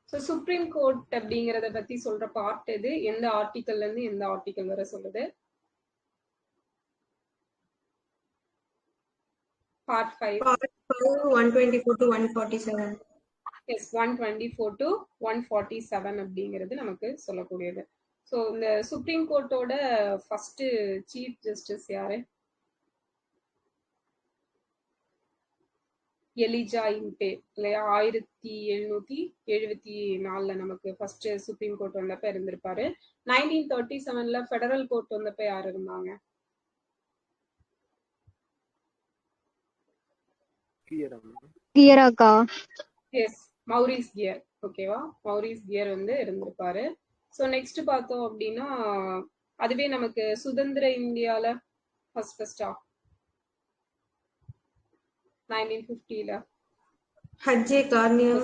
So supreme court அப்படிங்கறத பத்தி சொல்ற பார்ட் எது? எந்த ஆர்டிக்கல்ல இருந்து எந்த ஆர்டிக்கல் வரை சொல்லுது? Part 5. Part 5, 124 to 147. Yes, 124 to 147 அப்படிங்கிறது நமக்கு சொல்லக்கூடியது. ஸோ இந்த சுப்ரீம் கோர்ட்டோட ஃபர்ஸ்ட் சீஃப் ஜஸ்டிஸ் யாரு? எலிஜா இன்டே இல்லையா? 1774 நமக்கு ஃபர்ஸ்ட் சுப்ரீம் கோர்ட் வந்தப்ப இருந்திருப்பாரு. 1937 ஃபெடரல் கோர்ட் வந்தப்ப யார் இருந்தாங்க? கியராக்கா. Yes, Maurice Gwyer. ஓகேவா? மௌரிஸ் கியர் வந்து இருந்திருப்பாரு. ஸோ நெக்ஸ்ட் பார்த்தோம் அப்படின்னா அதுவே நமக்கு சுதந்திர இந்தியால ஃபர்ஸ்டா 1950 ஹஜ்ஜே கார்னியா.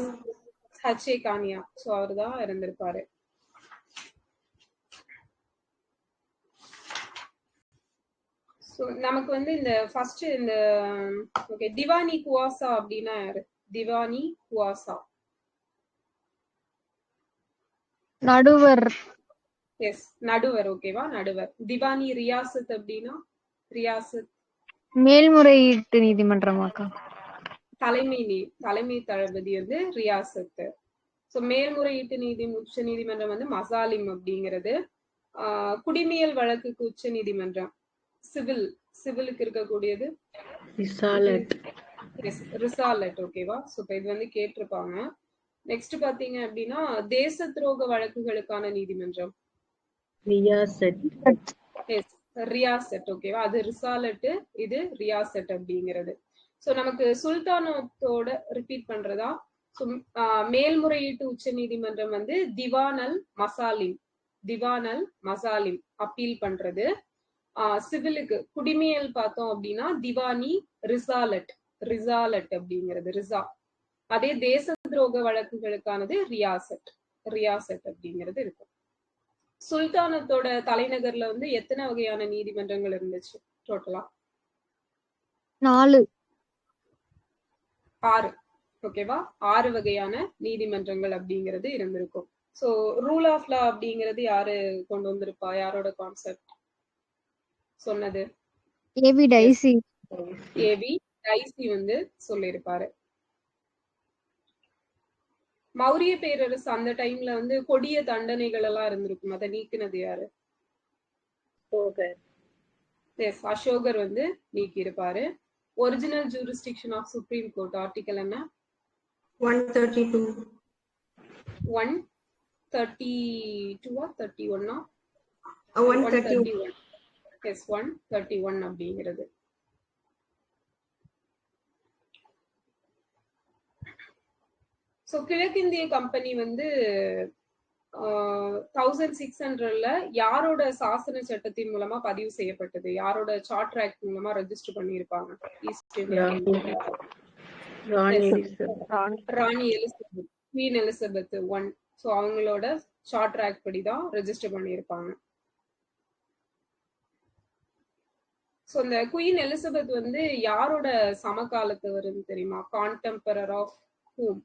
ஹச்சே கானியா. ஸோ அவர் தான் இருந்திருப்பாரு. ஸோ நமக்கு வந்து இந்த ஃபர்ஸ்ட் இந்த ஓகே திவானி குவாசா அப்படின்னா யாரு? திவானி குவாசா. நடுவர். எஸ், நடுவர். ஓகேவா? நடுவர். திவானி ரியாசத் அப்படின்னா? ரியாசத் மேல்முறையீட்டு நீதிமன்றமாக்கா? தலைமை தளபதி வந்து ரியாசத். ஸோ மேல்முறையீட்டு உச்ச நீதிமன்றம் வந்து மசாலிம் அப்படிங்கிறது. குடிமையல் வழக்குக்கு உச்ச நீதிமன்றம் சிவிலுக்கு இருக்கக்கூடியது ரிசாலட். ஓகேவா? ஸோ இப்போ இது வந்து கேட்டிருப்பாங்க. நெக்ஸ்ட் பாத்தீங்க அப்படின்னா தேச துரோக வழக்குகளுக்கான நீதிமன்றம் ரியாசட். ஓகேவா? அது ரிசாலட், இது ரியாசட் அப்படிங்கிறது. ஸோ நமக்கு சுல்தானத்தோட ரிப்பீட் பண்றதா? ஸோ மேல்முறையீட்டு உச்ச நீதிமன்றம் வந்து திவானல் மசாலிம் அப்பீல் பண்றது. சிவிலுக்கு குடிமையல் பார்த்தோம் அப்படின்னா திவானி ரிசாலட் அப்படிங்கிறது ரிசா. அதே தேச துரோக வழக்குகளுக்கானது ரியாசட் அப்படிங்கிறது இருக்கும். சுல்தானத்தோட தலைநகர்ல வந்து எத்தனை வகையான நீதிமன்றங்கள் இருந்துச்சு டோட்டலா? 4. 6. ஓகேவா? 6 வகையான நீதிமன்றங்கள் அப்படிங்கிறது இருந்திருக்கும். ஸோ ரூல் ஆஃப் லா அப்படிங்கிறது யாரு கொண்டு வந்திருப்பா? யாரோட கான்செப்ட் சொன்னது? ஏபி டைசி வந்து சொல்லியிருப்பாரு. மௌரிய பேரரசு அந்த டைம்ல வந்து கொடிய தண்டனைகள் எல்லாம் இருந்திருக்கும். அதை நீக்கினது யாரு? அசோகர் வந்து நீக்கி இருப்பாரு. Original jurisdiction of supreme court article என்ன? 132. 132 31 131. எஸ், 131 அப்படிங்கிறது. ஸோ கிழக்கிந்திய கம்பெனி வந்து 1600 யாரோட சாசன சட்டத்தின் மூலமா பதிவு செய்யப்பட்டது? யாரோட சார்ட்டர் ஆக்ட் மூலமா ரெஜிஸ்டர் பண்ணிருப்பாங்க? ஈஸ்ட் இந்தியா ராணி எலிசபெத், குவீன் எலிசபெத் 1. ஸோ அவங்களோட சார்ட்டர் ஆக்ட் படி தான் ரெஜிஸ்டர் பண்ணியிருப்பாங்க. ஸோ இந்த குவீன் எலிசபெத் வந்து யாரோட சமகாலத்தவர்னு தெரியுமா? கான்டெம்பரர் ஆஃப் ஹூம்?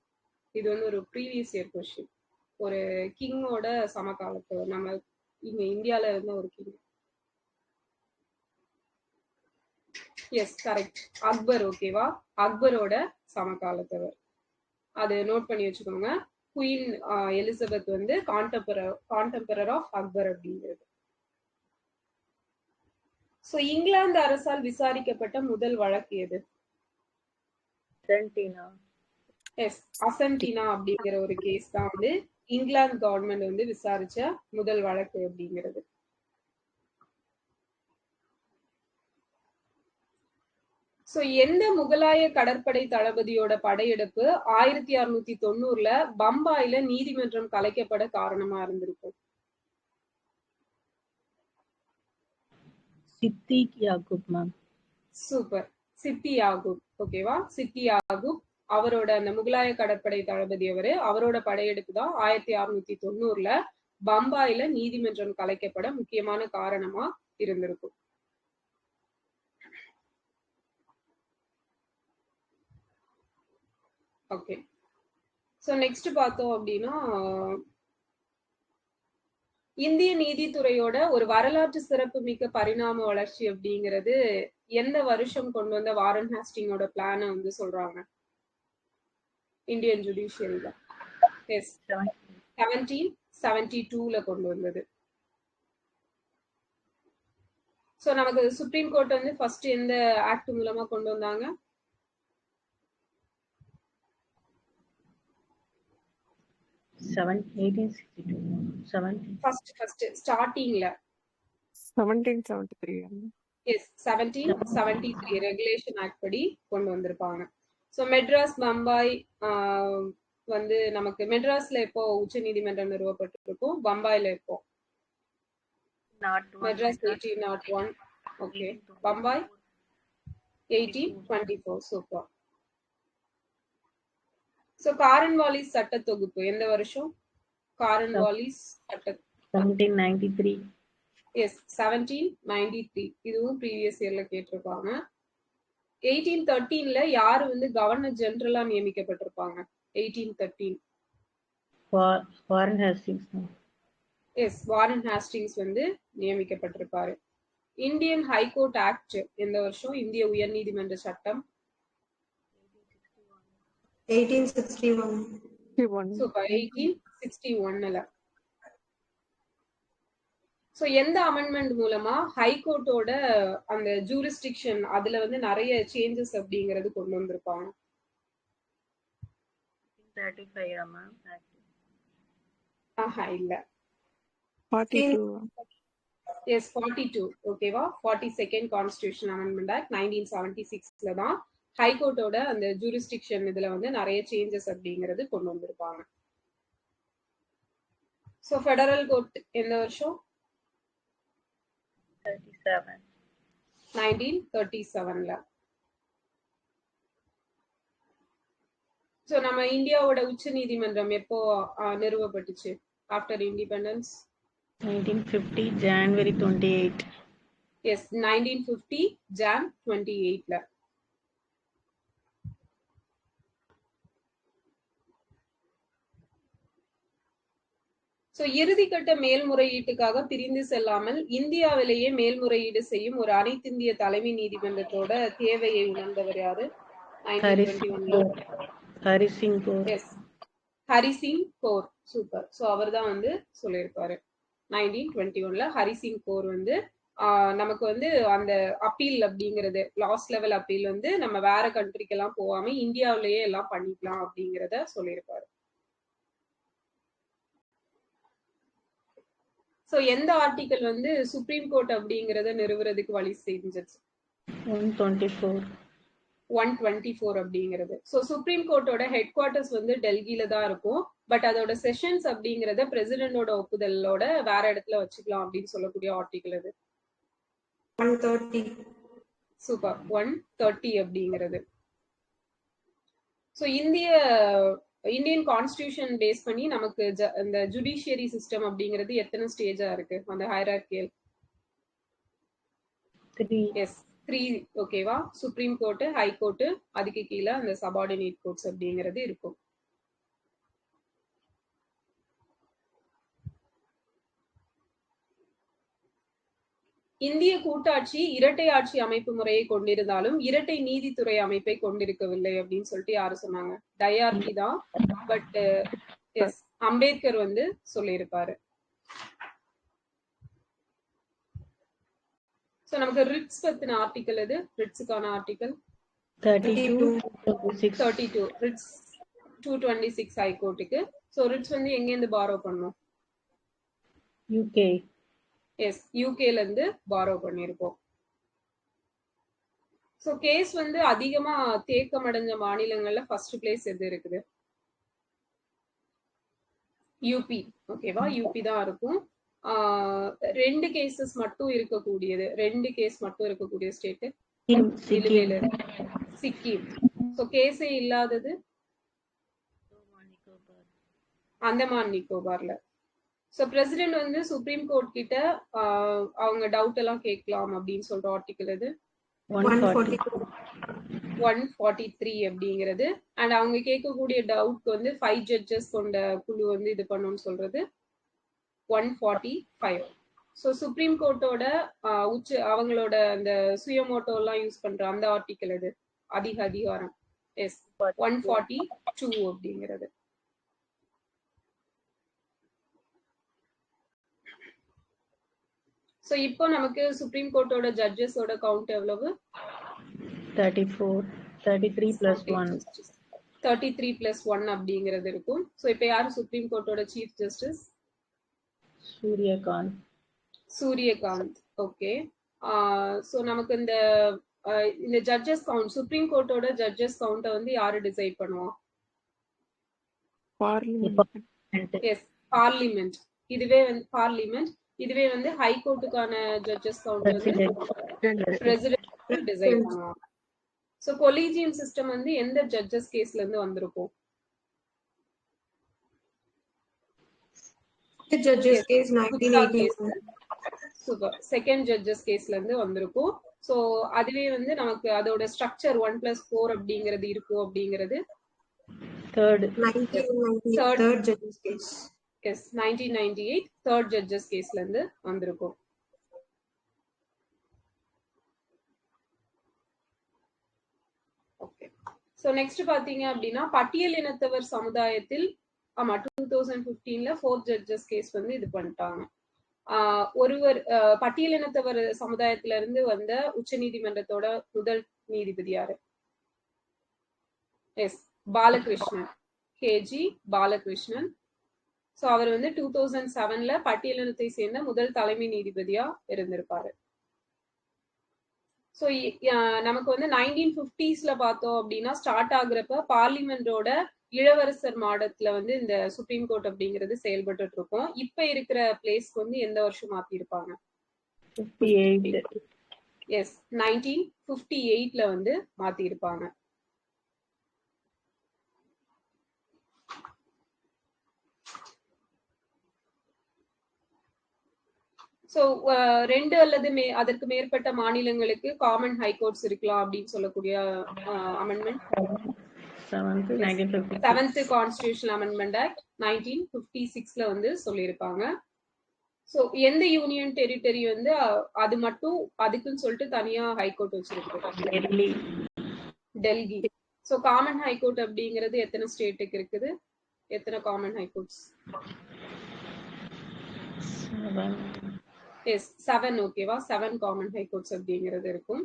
இது வந்து ஒரு ப்ரீவியஸ் இயர் கொஸ்டின். ஒரு கிங்கோட சமகாலத்தவர். நம்ம இங்க இந்தியால இருந்த ஒரு கிங். S, correct, Akbar. ஓகேவா? அக்பரோட சமகாலத்தவர். அது நோட் பண்ணி வச்சுக்கோங்க. குயின் எலிசபெத் வந்து கான்டெம்பரர் ஆஃப் அக்பர் அப்படிங்கிறது. சோ இங்கிலாந்து அரசால் விசாரிக்கப்பட்ட முதல் வழக்கு எது? எஸ், அசன்டினா அப்படிங்கிற ஒரு கேஸ் தான் வந்து இங்கிலாந்து கவர்மெண்ட் வந்து விசாரிச்ச முதல் வழக்கு அப்படிங்கிறது. சோ எந்த முகலாய கடற்படை தளபதியோட படையெடுப்பு 1690 பம்பாயில நீதிமன்றம் கலைக்கப்பட காரணமா இருந்திருக்கும்? சித்திக் யாகூப் மேம். சூப்பர், சித்தி யாகூப். ஓகேவா? சித்தி யாகூப் அவரோட அந்த முகலாய கடற்படை தளபதி அவரோட படையெடுப்பு தான் 1690 பம்பாயில நீதிமன்றம் கலைக்கப்பட முக்கியமான காரணமா இருந்திருக்கும். ஓகே, ஸோ நெக்ஸ்ட் பார்த்தோம் அப்படின்னா இந்திய நீதித்துறையோட ஒரு வரலாற்று சிறப்பு மிக்க பரிணாம வளர்ச்சி அப்படிங்கிறது எந்த வருஷம் கொண்டு வந்த வாரன் ஹாஸ்டிங்கோட பிளானை வந்து சொல்றாங்க இந்தியன் ஜுடிஷியரியில? எஸ், 1772ல கொண்டு வந்தது. ஸோ நமக்கு சுப்ரீம் கோர்ட் வந்து ஃபர்ஸ்ட் எந்த ஆக்ட் மூலமா கொண்டு வந்தாங்க? ஸ்டார்டிங்ல 1773. எஸ், 1773 ரெகுலேஷன் ஆக்ட் படி கொண்டு வந்திருப்பாங்க. ஸோ மெட்ராஸ், பம்பாய் வந்து நமக்கு மெட்ராஸ்ல எப்போ உச்ச நீதிமன்றம் நிறுவப்பட்டிருக்கும், பம்பாயில எப்போ? Madras 1801. Okay, Bombay 1824. Super. So Cornwallis சட்ட தொகுப்பு எந்த வருஷம்? காரன்வாலிஸ் சட்ட 1793. எஸ், 1793. இதுவும் ப்ரீவியஸ் இயர்ல கேட்டிருப்பாங்க. 1813ல யாரு வந்து கவர்னர் ஜெனரலா நியமிக்கப்பட்டிருப்பாங்க? 1813. Warren Hastings. Yes, Warren Hastings வந்து நியமிக்கப்பட்டிருப்பாரு. இந்தியன் ஹைகோர்ட் ஆக்ட் எந்த வருஷம்? இந்திய உயர்நீதிமன்ற சட்டம் 1861. சூப்பர், 1861ல. ஸோ எந்த அமெண்ட்மெண்ட் மூலமா ஹைகோர்ட்டோட அந்த ஜூரிஸ்டிக்ஷன் அதுல வந்து நிறைய சேஞ்சஸ் அப்படிங்கறது கொண்டு வந்திருப்பாங்க? 35 ஆஹா, இல்ல. 42. எஸ், 42. ஓகேவா? 42nd கான்ஸ்டிடியூஷன் அமெண்ட்மெண்ட் ஆக்ட் 1976ல தான் ஹைகோர்ட்டோட அந்த ஜூரிஸ்டிக்ஷன் இதுல வந்து நிறைய சேஞ்சஸ் அப்படிங்கறது கொண்டு வந்திருப்பாங்க. ஸோ ஃபெடரல் கோர்ட் எந்த வருஷம்? 1937ல. ஸோ நம்ம இந்தியாவோட உச்ச நீதிமன்றம் எப்போ நிறுவப்பட்டுச்சு after independence? 1950 January 28. Yes, 1950 Jan 28ல. ஸோ இறுதிக்கட்ட மேல்முறையீட்டுக்காக பிரிந்து செல்லாமல் இந்தியாவிலேயே மேல்முறையீடு செய்யும் ஒரு அனைத்திந்திய தலைமை நீதிமன்றத்தோட தேவையை உணர்ந்தவர் யாரு? 1921ல. Hari Singh Gour. Yes, Hari Singh Gour. Super. So அவர் தான் வந்து சொல்லியிருப்பாரு 1921ல. ஹரிசிங் கோர் வந்து நமக்கு வந்து அந்த அப்பீல் அப்படிங்கிறது லாஸ்ட் லெவல் அப்பீல் வந்து நம்ம வேற கண்ட்ரிக்கெல்லாம் போகாம இந்தியாவிலேயே எல்லாம் பண்ணிக்கலாம் அப்படிங்கிறத சொல்லியிருப்பாரு. சோ எந்த ஆர்டிகல் வந்து சுப்ரீம் கோர்ட் அப்படிங்கறத நிறுவுறதுக்கு வழி செஞ்சிச்சு? 124 அப்படிங்கிறது. சோ சுப்ரீம் கோர்ட்டோட ஹெட் குவார்டர்ஸ் வந்து டெல்லியில தான் இருக்கும். பட் அதோட செஷன்ஸ் அப்படிங்கறத பிரசிடென்டோட ஒப்புதலோட வேற இடத்துல வச்சுக்கலாம் அப்படின்னு சொல்லக்கூடிய ஆர்டிகல் அது 130. சூப்பர், 130 அப்படிங்கிறது. சோ இந்தியன் கான்ஸ்டிடியூஷன் பேஸ் பண்ணி நமக்கு இந்த ஜுடிஷியரி சிஸ்டம் அப்படிங்கிறது எத்தனை ஸ்டேஜா இருக்கு அந்த ஹைரார்கியல்? 3. எஸ், 3. ஓகேவா? சுப்ரீம் கோர்ட், ஹை கோர்ட், அதுக்கு கீழே அந்த சபார்டினேட் கோர்ட்ஸ் அப்படிங்கிறது இருக்கும். இந்திய கூட்டாட்சி இரட்டை ஆட்சி அமைப்பு முறையை கொண்டிருந்தாலும் இரட்டை நீதித்துறை அமைப்பை கொண்டிருக்கவில்லை அப்படின்னு சொல்லிட்டு யாரு சொன்னாங்க? டயார்கி தான். பட் எஸ், அம்பேத்கர் வந்து சொல்லியிருப்பாரு. சோ நமக்கு ரிட்ஸ் பத்தின ஆர்டிகல் எது? ரிட்ஸுக்கான ஆர்டிகல் 32. ரிட்ஸ் 226 ஹைகோர்ட்டுக்கு. சோ ரிட்ஸ் வந்து எங்க இருந்து பாரோ பண்ணோம்? யூகே. எஸ், யூகேல இருந்து பாரோ பண்ணிருக்கோம். சோ கேஸ் வந்து அதிகமா தேக்கம் அடைஞ்ச மாநிலங்கள்ல ஃபர்ஸ்ட் பிளேஸ் எது இருக்குது? யூபி. ஓகேவா? யூபி தான் இருக்கும். 2 கேசஸ் மட்டும் இருக்கக்கூடியது, 2 கேஸ் மட்டும் இருக்கக்கூடிய ஸ்டேட் சிக்கிம். சோ கேஸே இல்லாதது அந்தமான் நிக்கோபார்ல. சோ பிரசிடென்ட் வந்து சுப்ரீம் கோர்ட் கிட்ட அவங்க டவுட் எல்லாம் கேட்கலாம் அப்படின்னு சொல்ற ஆர்டிகல் எது? 140. 143 அப்படிங்கிறது. அண்ட் அவங்க கேட்கக்கூடிய டவுட்க்கு வந்து 5 ஜட்ஜஸ் கொண்ட குழு வந்து இது பண்ணும்னு சொல்றது 145. ஸோ சுப்ரீம் கோர்ட்டோட அவங்களோட அந்த சுயமோட்டோ எல்லாம் யூஸ் பண்ற அந்த ஆர்டிக்கல் இது அதிக அதிகாரம். எஸ் 142 அப்படிங்கிறது. ஸோ இப்போ நமக்கு சுப்ரீம் கோர்ட்டோட ஜட்ஜஸோட கவுண்ட் எவ்வளவு? 34, 33 plus 1. 33 plus 1 அப்படிங்கிறது இருக்கும். ஸோ இப்போ யாரு சுப்ரீம் கோர்ட்டோட chief justice? Suryakant. Suryakant. Okay. So நமக்கு இந்த ஜட்ஜஸ் கவுண்ட், சுப்ரீம் கோர்ட்டோட ஜட்ஜஸ் கவுண்ட்டை வந்து யாரு டிசைட் பண்ணுவா? Yes, parliament. இதுவே வந்து பார்லிமெண்ட். இதுவே வந்து ஹை கோர்ட்டுக்கான ஜட்ஜஸ் கவுண்ட் வந்து பிரசிடென்ட் டிசைட் பண்ணுவாங்க. ஸோ கொலீஜியம் சிஸ்டம் வந்து எந்த ஜட்ஜஸ் கேஸ்ல இருந்து வந்திருக்கும்? Judges case 1918. Super. Second judges கேஸ்ல இருந்து வந்திருக்கும். ஸோ அதுவே வந்து நமக்கு அதோட ஸ்ட்ரக்சர் 1+4 அப்படிங்கிறது இருக்கும் அப்படிங்கிறது third 1998 judges case. Yes, 1998 third judges கேஸ்ல இருந்து வந்திருக்கும். ஓகே. ஸோ நெக்ஸ்ட் பாத்தீங்க அப்படின்னா பட்டியல் இனத்தவர் சமுதாயத்தில் 2015ல ஃபோர்த் ஜட்ஜஸ் கேஸ் வந்து இது பண்ணிட்டாங்க. ஒருவர் பட்டியலினத்தவர் சமுதாயத்தில இருந்து வந்த உச்ச நீதிமன்றத்தோட முதல் நீதிபதி யாரு? எஸ், பாலகிருஷ்ணன். கேஜி பாலகிருஷ்ணன். ஸோ அவர் வந்து 2007ல பட்டியலினத்தை சேர்ந்த முதல் தலைமை நீதிபதியா இருந்திருப்பாரு. ஸோ நமக்கு வந்து 1950ஸ்ல பார்த்தோம் அப்படின்னா ஸ்டார்ட் ஆகுறப்ப பார்லிமெண்டோட இளவரசர் மாடத்துல வந்து இந்த சுப்ரீம் கோர்ட் அப்படிங்கிறது செயல்பட்டு இருக்கும். இப்ப இருக்கிற பிளேஸ்க்கு வந்து எந்த வருஷம் மாத்திருப்பாங்க? 58. எஸ், 1958ல வந்து மாத்திருப்பாங்க. ஸோ 2 அல்லது அதற்கு மேற்பட்ட மாநிலங்களுக்கு காமன் ஹைகோர்ட்ஸ் இருக்கலாம் அப்படின்னு சொல்லக்கூடிய amendment 7th constitutional amendment act 1956ல வந்து சொல்லியிருப்பாங்க. ஸோ எந்த யூனியன் டெரிட்டரி வந்து அது மட்டும் அதுக்குன்னு சொல்லிட்டு தனியா ஹைகோர்ட் வச்சிருக்கு? டெல்லி. ஸோ காமன் ஹைகோர்ட் அப்படிங்கிறது எத்தனை ஸ்டேட்டுக்கு இருக்குது? எத்தனை காமன் ஹைகோர்ட்ஸ்? எஸ், 7. ஓகேவா? 7 காமன் ஹைகோர்ட்ஸ் அப்படிங்கிறது இருக்கும்.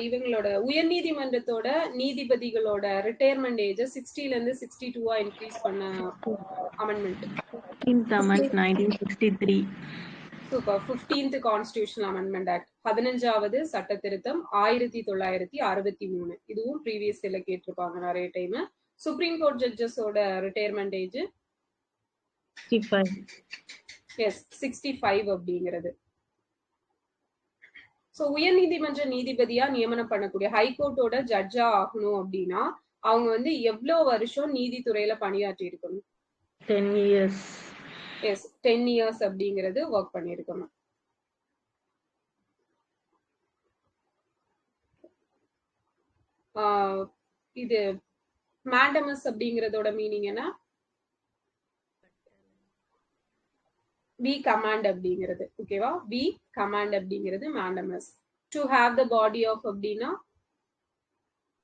இவங்களோட உயர் நீதிமன்றத்தோட நீதிபதிகளோட ரிட்டையர்மெண்ட் ஏஜ் 60ல இருந்து 62 இன்க்ரீஸ் பண்ண amendment 1963. Super. 15th constitutional amendment act 15வது சட்ட திருத்தம் 1963. இதுவும் ப்ரீவியஸ் இயர்ல கேட்டிருப்பாங்க நிறைய டைம். சுப்ரீம் கோர்ட் ஜட்ஜஸோட ரிட்டையர்மெண்ட் ஏஜ் 65. எஸ், 65 அப்படிங்கிறது. ஸோ உயர் நீதிமன்ற நீதிபதியா நியமனம் பண்ணக்கூடிய ஹைகோர்ட்டோட ஜட்ஜா ஆகணும் அப்படின்னா அவங்க வந்து எவ்வளவு வருஷம் நீதித்துறையில பணியாற்றி இருக்கணும்? 10 years. எஸ், 10 years அப்படிங்கிறது ஒர்க் பண்ணிருக்கணும். இது மேண்டமஸ் அப்படிங்கறதோட மீனிங் என்ன? வி கமாண்ட் அப்படிங்கிறது. ஓகேவா? வி கமாண்ட் அப்படிங்கிறது mandamus. To have the body of அப்படின்னா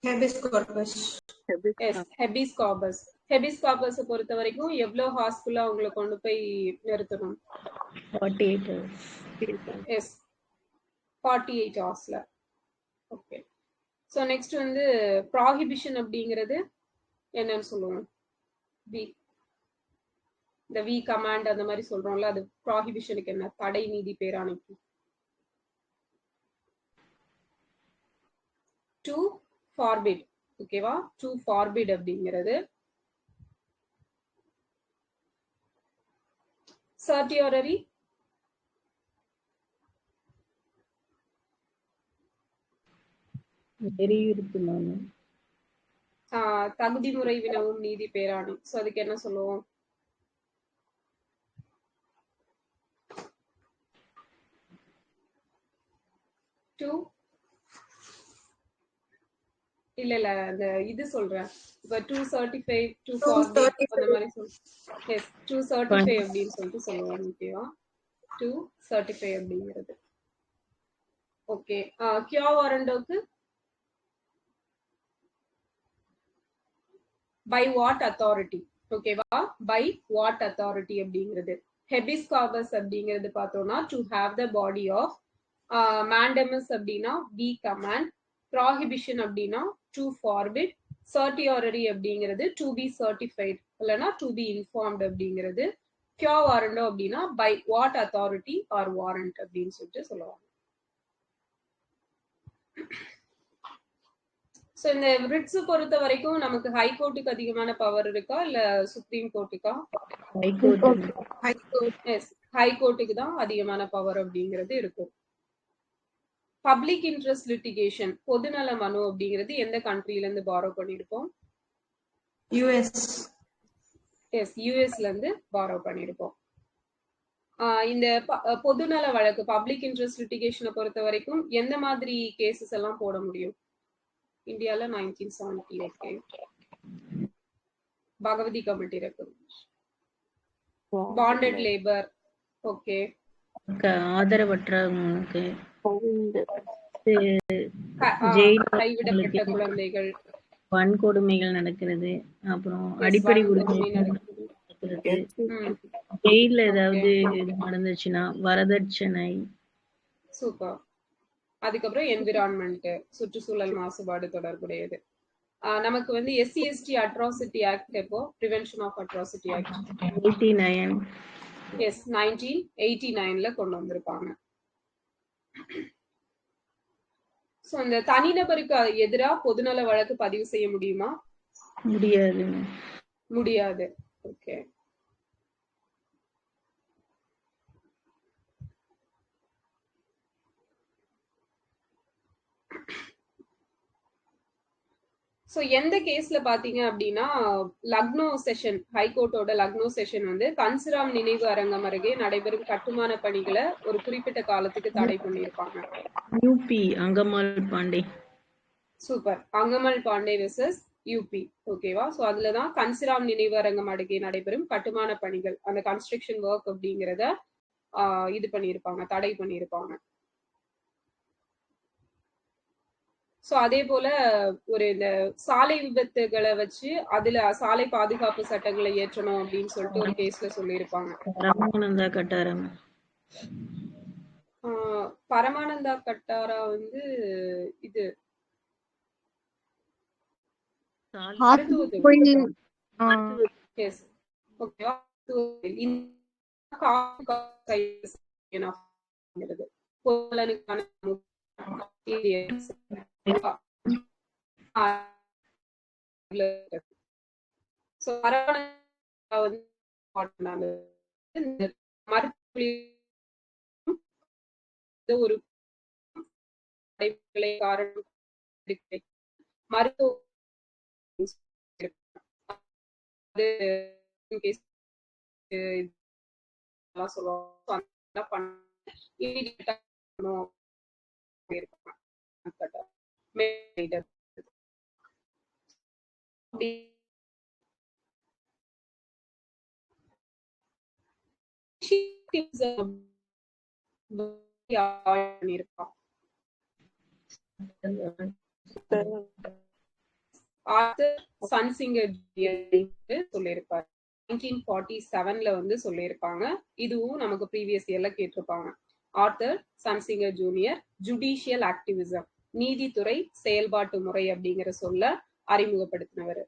habeas corpus. Yes, habeas corpus. Habeas corpus பொறுத்த வரைக்கும் எவ்வளவு ஹார்ஸ்ஃபுல்லா உங்களை கொண்டு போய் நிறுத்தணும்? 48 hours. எஸ், 48 ஹவர்ஸ்ல. ஓகே. ஸோ நெக்ஸ்ட் வந்து ப்ராஹிபிஷன் அப்படிங்கிறது என்னன்னு சொல்லுவோம்? வி, இந்த வி கமாண்ட் அந்த மாதிரி சொல்றோம்ல, அது ப்ராஹிபிஷனுக்கு என்ன? தடை நீதி பேராணைக்கு. To forbid. ஓகேவா? டு ஃபார்பிட் அப்படிங்கிறது. சர்டியோரரி தகுதி முறை வினவும் நீதி பேராணை. ஸோ அதுக்கு என்ன சொல்லுவோம்? 2 இல்ல அந்த இது சொல்றேன். இப்ப 235 240 அந்த மாதிரி சொல்றேன். எஸ் 235 அப்படின்னு சொல்லிட்டு சொல்லுவாங்க. ஓகேவா? 235 அப்படிங்கிறது. ஓகே. கியா வாரண்டோக்கு by what authority? ஓகேவா? by what authority அப்படிங்கிறது. ஹெபிஸ் கார்பஸ் அப்படிங்கிறது பார்த்தோம்னா to have the body of mandamus அப்படின்னா be command, prohibition அப்படின்னா to forbid, certiorari அப்படிங்கிறது to be certified இல்லைன்னா to be informed அப்படிங்கிறது. கியா வாரண்டோ அப்படின்னா by what authority or warrant அப்படின்னு சொல்லிட்டு சொல்லுவாங்க. சோ இந்த ரிட்ஸ் பொறுத்த வரைக்கும் நமக்கு ஹை கோர்ட்டுக்கு அதிகமான பவர் இருக்கா இல்ல சுப்ரீம் கோர்ட்டுக்கா? ஹை கோர்ட்டுக்கு தான் அதிகமான பவர் அப்படிங்கிறது இருக்கும். பப்ளிக் இன்ட்ரெஸ்ட் லிட்டிகேஷன் பொதுநல மனு அப்படிங்கிறது எந்த கண்ட்ரில இருந்து பாரோ பண்ணிருப்போம்? யுஎஸ். எஸ் யுஎஸ்ல இருந்து பாரோ பண்ணிருப்போம். இந்த பொதுநல வழக்கு பப்ளிக் இன்ட்ரெஸ்ட் லிட்டிகேஷனை பொறுத்த வரைக்கும் எந்த மாதிரி கேசஸ் எல்லாம் போட முடியும்? இந்தியால 1970. Okay. Bhagwati committee recommendation. Bonded labour. Okay. ஆதரவற்றவங்களுக்கு, கைவிடப்பட்ட குழந்தைகள், வன்கொடுமைகள் நடக்கிறது, அப்புறம் அடிப்படை உரிமை நடக்கிறது, ஜெயில ஏதாவது நடந்துச்சுன்னா வரதட்சணை. சூப்பர். அதுக்கப்புறம் என்விரான்மெண்ட் சுற்றுச்சூழல் மாசுபாடு தொடர்புடையது. நமக்கு வந்து எஸ்சி எஸ்டி அட்ராசிட்டி ஆக்ட் எப்போ prevention of atrocity act 89. Yes 1989ல கொண்டு வந்திருப்பாங்க. சோ இந்த தனிநபருக்கு எதிரா பொதுநல வழக்கு பதிவு செய்ய முடியுமா? முடியாது. ஓகே. சோ எந்த கேஸ்ல பாத்தீங்க அப்படின்னா லக்னோ செஷன், ஹைகோர்ட்டோட லக்னோ செஷன் வந்து கன்சிராம் நினைவு அரங்கம் அருகே நடைபெறும் கட்டுமான பணிகளை ஒரு குறிப்பிட்ட காலத்துக்கு தடை பண்ணியிருப்பாங்க. UP Angamal Pandey. Super. Angamal Pandey versus UP. ஓகேவா? சோ அதுலதான் கன்சிராம் நினைவு அரங்கம் அருகே நடைபெறும் கட்டுமான பணிகள், அந்த கன்ஸ்ட்ரக்ஷன் ஒர்க் அப்படிங்கிறத இது பண்ணியிருப்பாங்க, தடை பண்ணியிருப்பாங்க. சோ அதே போல ஒரு இந்த சாலை விபத்துகளை வச்சு அதுல சாலை பாதுகாப்பு சட்டங்களை ஏற்றணும் அப்படின்னு சொல்லிட்டு ஒரு கேஸ்ல சொல்லியிருப்பாங்க. பரமானந்தா கட்டாரா வந்து இது ஒரு காரணம் மருத்துவ ஆர்தர் சன்சிங்கர் சொல்லியிருப்பாரு. 1947ல வந்து சொல்லியிருப்பாங்க. இதுவும் நமக்கு ப்ரீவியஸ் இயர்ல கேட்டிருப்பாங்க. ஆர்தர் சன்சிங்கர் ஜூனியர் ஜுடிஷியல் ஆக்டிவிசம், நீதித்துறை செயல்பாட்டு முறை அப்படிங்கிற சொல்ல அறிமுகப்படுத்தினவர்.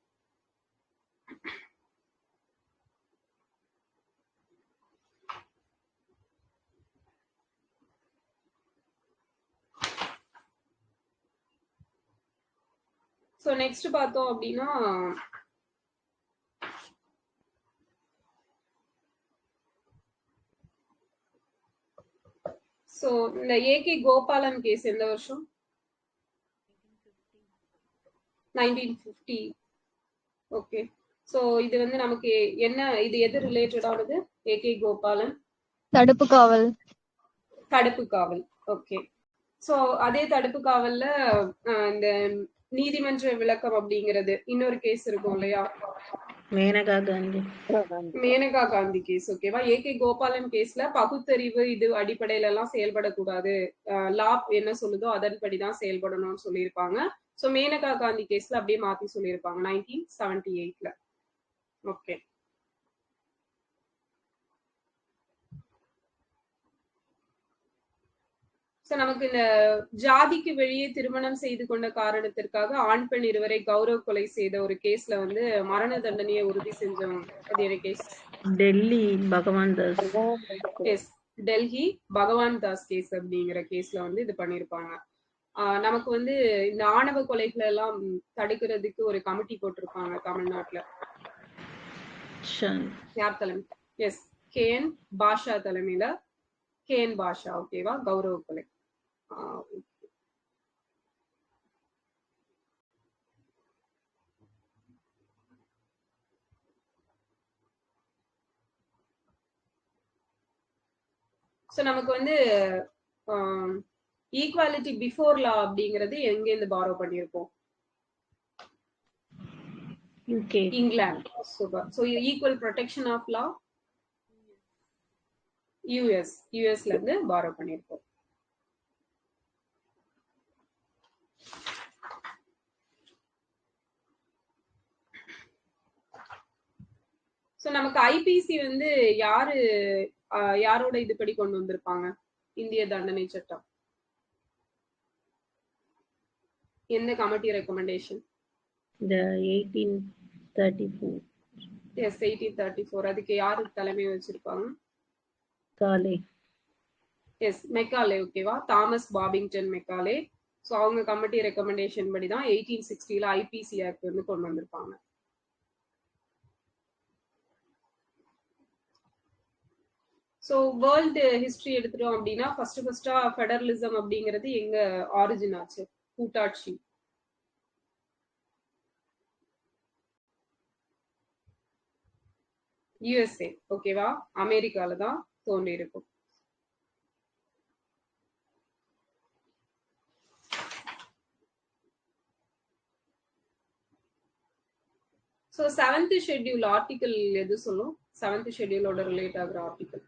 சோ நெக்ஸ்ட் பார்த்தோம் அப்படின்னா சோ இந்த ஏகே கோபாலன் கேஸ் எந்த வருஷம்? 1950. ஓகே. சோ இது வந்து நமக்கு என்ன, இது எது ரிலேட்டட் ஆனது? ஏகே கோபாலன் தடுப்பு காவல். தடுப்பு காவல். ஓகே. சோ அதே தடுப்பு காவல்ல இந்த நீதிமன்ற விளக்கம் அப்படிங்கிறது இன்னொரு கேஸ் இருக்கும் இல்லையா, மேனகா காந்தி. மேனகா காந்தி கேஸ். ஓகேவா, ஏகே கோபாலன் கேஸ்ல பகுத்தறிவு இது அடிப்படையில எல்லாம் செயல்படக்கூடாது, லா என்ன சொல்லுதோ அதன்படிதான் செயல்படணும்னு சொல்லியிருப்பாங்க. சோ மேனகா காந்தி கேஸ்ல அப்படியே மாத்தி சொல்லியிருப்பாங்க 1978ல. ஓகே, சோ நமக்கு இந்த ஜாதிக்கு வெளியே திருமணம் செய்து கொண்ட காரணத்திற்காக ஆண் பெண் இருவரை கௌரவ கொலை செய்த ஒரு கேஸ்ல வந்து மரண தண்டனையை உறுதி செஞ்சோம். அது என்ன கேஸ்? டெல்லி பகவான் தாஸ். எஸ், டெல்லி பகவான் தாஸ் கேஸ் அப்படிங்கிற கேஸ்ல வந்து இது பண்ணிருப்பாங்க. நமக்கு வந்து இந்த ஆணவ கொலைகளை எல்லாம் தடுக்கிறதுக்கு ஒரு கமிட்டி போட்டிருப்பாங்க தமிழ்நாட்டுல. யார் தலைமை? எஸ், KN பாஷா தலைமையில. KN பாஷா. ஓகேவா, கௌரவ கொலை. சோ நமக்கு வந்து ஈக்வாலிட்டி பிஃபோர் லா அப்படிங்கிறது எங்க இருந்து பாரோ பண்ணிருக்கோம்? UK, England. Super. So equal protection of law யூஎஸ்ல இருந்து பாரோ பண்ணிருக்கோம். சோ நமக்கு ஐபிசி வந்து யாரோட இதுபடி கொண்டு வந்திருப்பாங்க? இந்திய தண்டனை சட்டம் எந்த கமிட்டி ரெக்கமெண்டேஷன்? இந்த 1834. எஸ், 1834. அதுக்கு யாரு தலைமை வச்சிருப்பாங்க? காலே. Yes, Macaulay. ஓகேவா, தாமஸ் பாபிங்டன் மெக்காலே. சோ அவங்க கமிட்டி ரெக்கமெண்டேஷன் படி தான் 1860ல ஐபிசி ஆக்ட் வந்து கொண்டு வந்திருப்பாங்க. ஸோ வேர்ல்டு ஹிஸ்டரி எடுத்துட்டோம் அப்படின்னா ஃபர்ஸ்டா ஃபெடரலிசம் அப்படிங்கிறது எங்க ஆரிஜின் ஆச்சு? கூட்டாட்சி. யுஎஸ்ஏ. ஓகேவா, அமெரிக்கால தான் தோன்றி இருக்கும். ஸோ 7th ஷெட்யூல் ஆர்டிகல் எது சொல்லும்? 7th ஷெட்யூலோட ரிலேட் ஆகுற ஆர்டிகல்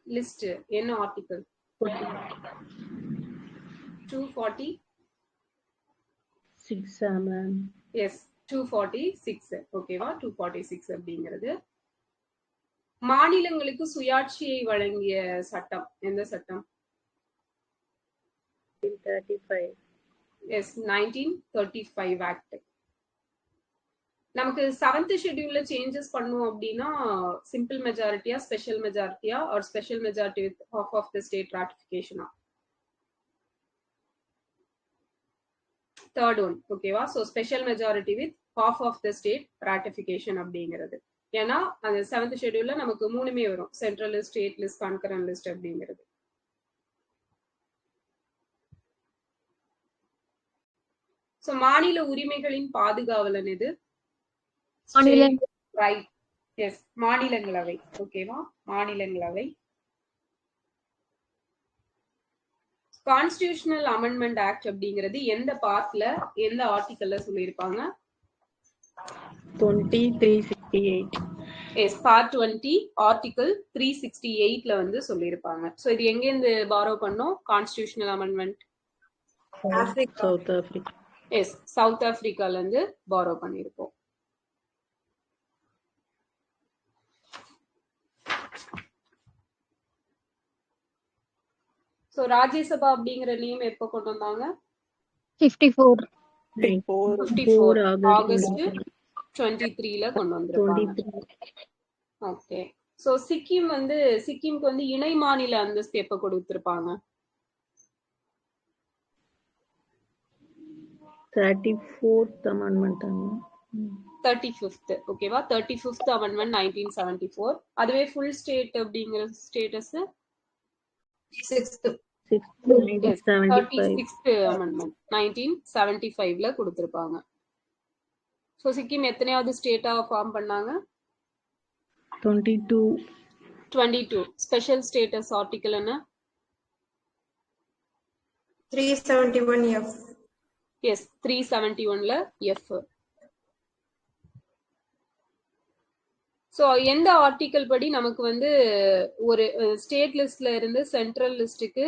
லிஸ்ட் என்ன ஆர்டிகல்? 246. எஸ், 246. ஓகேவா, 246 அப்படிங்கிறது மாநிலங்களுக்கு சுயாட்சியை வழங்கிய சட்டம். எந்த சட்டம்? 1935. Yes, 1935 act. நமக்கு 7th ஷெட்யூல்ல சேஞ்சஸ் பண்ணும் அப்படின்னா சிம்பிள் மெஜாரிட்டியா, ஸ்பெஷல் மெஜாரிட்டியா, or special majority with half of the state ராட்டிஃபிகேஷனா? Third one. ஓகேவா, so special majority with half of the state ratification அப்படிங்கிறது. ஏன்னா அந்த 7th ஷெட்யூல்ல நமக்கு 3மே வரும், central list, state list, concurrent list அப்படிங்கிறது. ஸோ மாநில உரிமைகளின் பாதுகாவலன் எது? ரைட். எஸ், மாநிலங்களவை. ஓகேவா, மாநிலங்களவை. கான்ஸ்டிடியூஷனல் அமெண்ட்மெண்ட் ஆக்ட் அப்படிங்கிறது எந்த பார்ட்ல எந்த ஆர்டிகல்ல சொல்லியிருப்பாங்க? 2368. எஸ், பார்ட் 20 ஆர்டிகல் 368ல வந்து சொல்லியிருப்பாங்க. ஸோ இது எங்க இருந்து பாரோ பண்ணோம்? Constitutional amendment South Africa. Yes, South ஆப்பிரிக்கால இருந்து பாரோ பண்ணியிருக்கோம். சோ ராஜ்யசபா அப்படிங்கிற நேம் எப்போ கொண்டு வந்தாங்க? 54 ஆகஸ்ட் 23ல கொண்டு வந்திருப்பாங்க. ஓகே, சோ சிக்கிம்க்கு வந்து இணை மாநில அந்தஸ்து எப்ப கொடுத்திருப்பாங்க? 34th amendment. 35th. ஓகேவா, 35th amendment 1974. அதுவே ஃபுல் ஸ்டேட் அப்படிங்கிற ஸ்டேட்டஸ் 6th 36th amendment 1975ல கொடுத்திருப்பாங்க. சோ சிக்கிம் எத்தனையாவது ஸ்டேட்டா ஃபார்ம் பண்ணாங்க? 22. 22 ஸ்பெஷல் ஸ்டேட்டஸ் ஆர்டிகல் என்ன? 371F. எஸ் 371ல எஃப். ஸோ எந்த ஆர்டிக்கல் படி நமக்கு வந்து ஒரு ஸ்டேட் லிஸ்ட்ல இருந்து சென்ட்ரல் லிஸ்டுக்கு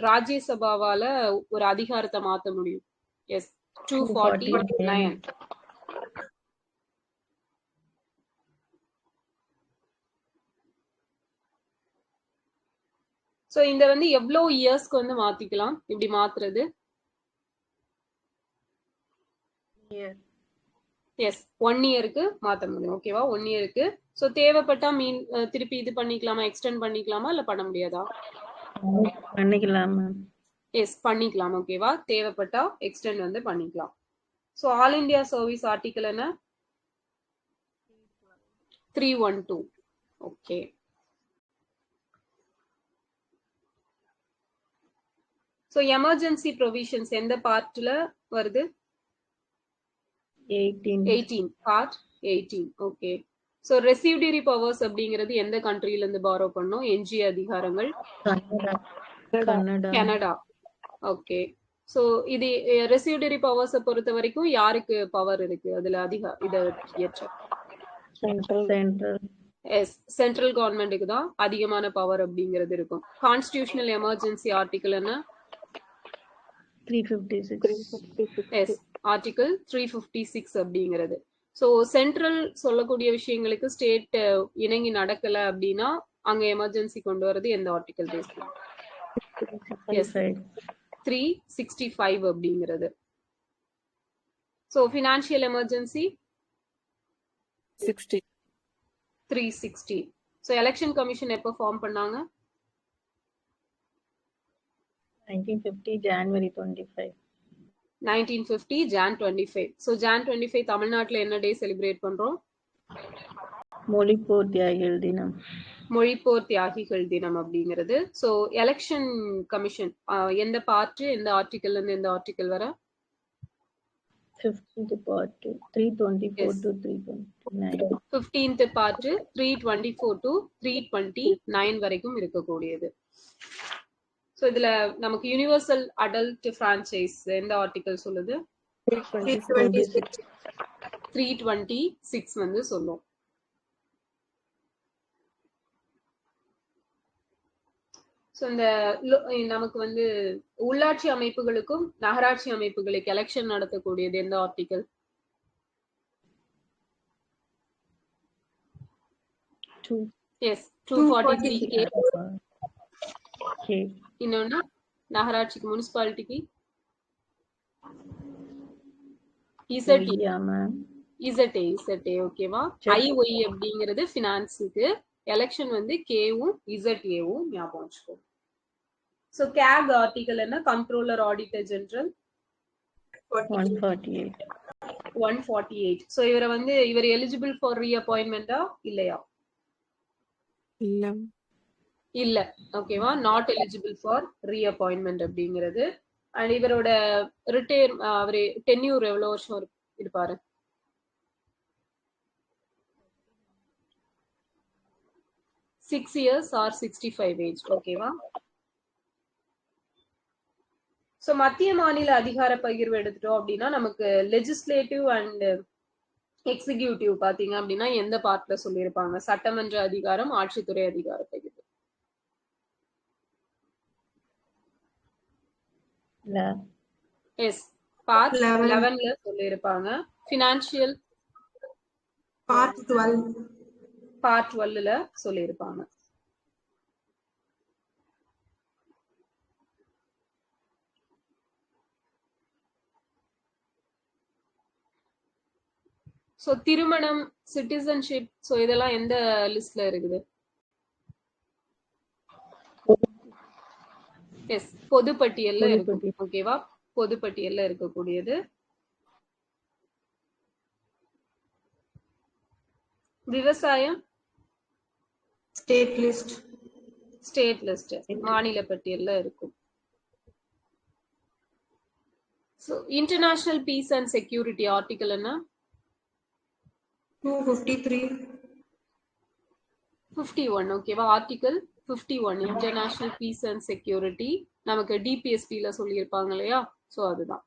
ராஜ்யசபாவால ஒரு அதிகாரத்தை மாற்ற முடியும்? எஸ் 249. ஸோ இந்த வந்து எவ்வளோ இயர்ஸ்க்கு வந்து மாத்திக்கலாம் இப்படி மாத்துறது? எஸ் 1 இயருக்கு மாத்த முடியும். ஓகேவா? 1 இயருக்கு. ஸோ தேவைப்பட்டா திருப்பி இது பண்ணிக்கலாமா, எக்ஸ்டெண்ட் பண்ணிக்கலாமா, இல்ல பண்ண முடியாதா? பண்ணிக்கலாம் மேம். எஸ் பண்ணிக்கலாம். ஓகேவா? தேவைப்பட்டா எக்ஸ்டெண்ட் வந்து பண்ணிக்கலாம். So all India service article என்ன? 312. ஓகே. ஸோ எமர்ஜென்சி ப்ரொவிஷன்ஸ் எந்த பார்ட்ல வருது? 18 part 18. Okay. So residuary powers அப்படிங்கிறது எந்த கண்ட்ரில இருந்து பாரோ பண்ணோம்? எஞ்சிய அதிகாரங்கள் கனடா. ஓகே. ஸோ இது ரெசிடியூரி பவர்ஸை பொறுத்த வரைக்கும் யாருக்கு பவர் இருக்கு அதுல இதை இயற்ற? எஸ் சென்ட்ரல் கவர்மெண்ட்டுக்கு தான் அதிகமான பவர் அப்படிங்கிறது இருக்கும். கான்ஸ்டிடியூஷனல் எமர்ஜென்சி ஆர்டிகல் என்ன? 356. எஸ் ஆர்டிகல் 356 அப்படிங்கிறது. ஸோ சென்ட்ரல் சொல்லக்கூடிய விஷயங்களுக்கு ஸ்டேட் இணங்கி நடக்கல அப்படின்னா அங்க எமர்ஜென்சி கொண்டு வரது எந்த ஆர்டிகல் பேஸ்? எஸ் 365 அப்படிங்கிறது. So financial emergency 360. So election commission எப்போ ஃபார்ம் பண்ணாங்க? 1950 January 25. 1950 Jan 25. ஸோ Jan 25 தமிழ்நாட்டில் என்ன டே செலிப்ரேட் பண்றோம்? மொழிப்போர் தியாகிகள் தினம். மொழிப்போர் தியாகிகள் தினம் அப்படிங்கிறது. ஸோ எலெக்ஷன் கமிஷன் எந்த பார்ட், எந்த ஆர்டிகல் இருந்து எந்த ஆர்டிகல் வர? 15th part 324 to 329. 15th part 324 to 329 வரைக்கும் இருக்கக்கூடியது. ஸோ இதுல நமக்கு யூனிவர்சல் அடல்ட் பிரான்ச்சைஸ் எந்த ஆர்டிகல் சொல்லுது? 326 வந்து சொல்லும். ஸோ இந்த நமக்கு வந்து உள்ளாட்சி அமைப்புகளுக்கும் நகராட்சி அமைப்புகளுக்கு எலெக்ஷன் நடத்தக்கூடியது எந்த ஆர்டிகல்? எஸ் 243. இன்னொன்னு நகராட்சிக்கு முனிசிபாலிட்டிக்கு இசட்டே. ஓகேவா? ஐஒய் அப்படிங்கிறது பினான்ஸுக்கு, எலெக்ஷன் வந்து கேவும் இசட்ஏவும் ஞாபகம் வச்சுக்கோ. ஸோ கேக் ஆர்டிகல் என்ன? Controller auditor general 148. ஸோ இவரை வந்து இவர் எலிஜிபிள் ஃபார் ரீஅப்பாயின்மெண்டா இல்லையா? இல்ல. ஓகேவா? நாட் எலிஜிபிள் ஃபார் ரீஅப்பாயின்மெண்ட் அப்படிங்கிறது. அண்ட் இவரோட ரிட்டையர் அவரு டென்யூர் எவ்வளவு வருஷம் இருப்பாரு? 6 years or 65 age. ஓகேவா? ஸோ மத்திய மாநில அதிகார பகிர்வு எடுத்துட்டோம் அப்படின்னா நமக்கு லெஜிஸ்லேட்டிவ் அண்ட் எக்ஸிகியூட்டிவ் பாத்தீங்க அப்படின்னா எந்த பார்ட்ல சொல்லியிருப்பாங்க? சட்டமன்ற அதிகாரம், ஆட்சித்துறை அதிகார பகிர்வு. எஸ் பார்ட் 11ல சொல்லியிருப்பாங்க. ஃபினான்ஷியல் பார்ட் 12ல சொல்லியிருப்பாங்க. ஸோ திருமணம், சிட்டிசன்ஷிப், ஸோ இதெல்லாம் எந்த லிஸ்ட்ல இருக்குது? எஸ் பொதுப்பட்டியல்ல இருக்கு. ஓகேவா? பொதுப்பட்டியல்ல இருக்கக்கூடியது. விவசாயம் ஸ்டேட் லிஸ்ட் மாநில பட்டியல்ல இருக்கும். So international peace and security article என்ன? 253. 51 ஓகேவா? Article 51 international peace and security நமக்கு டிபிஎஸ்பில சொல்லியிருப்பாங்க இல்லையா? ஸோ அதுதான்.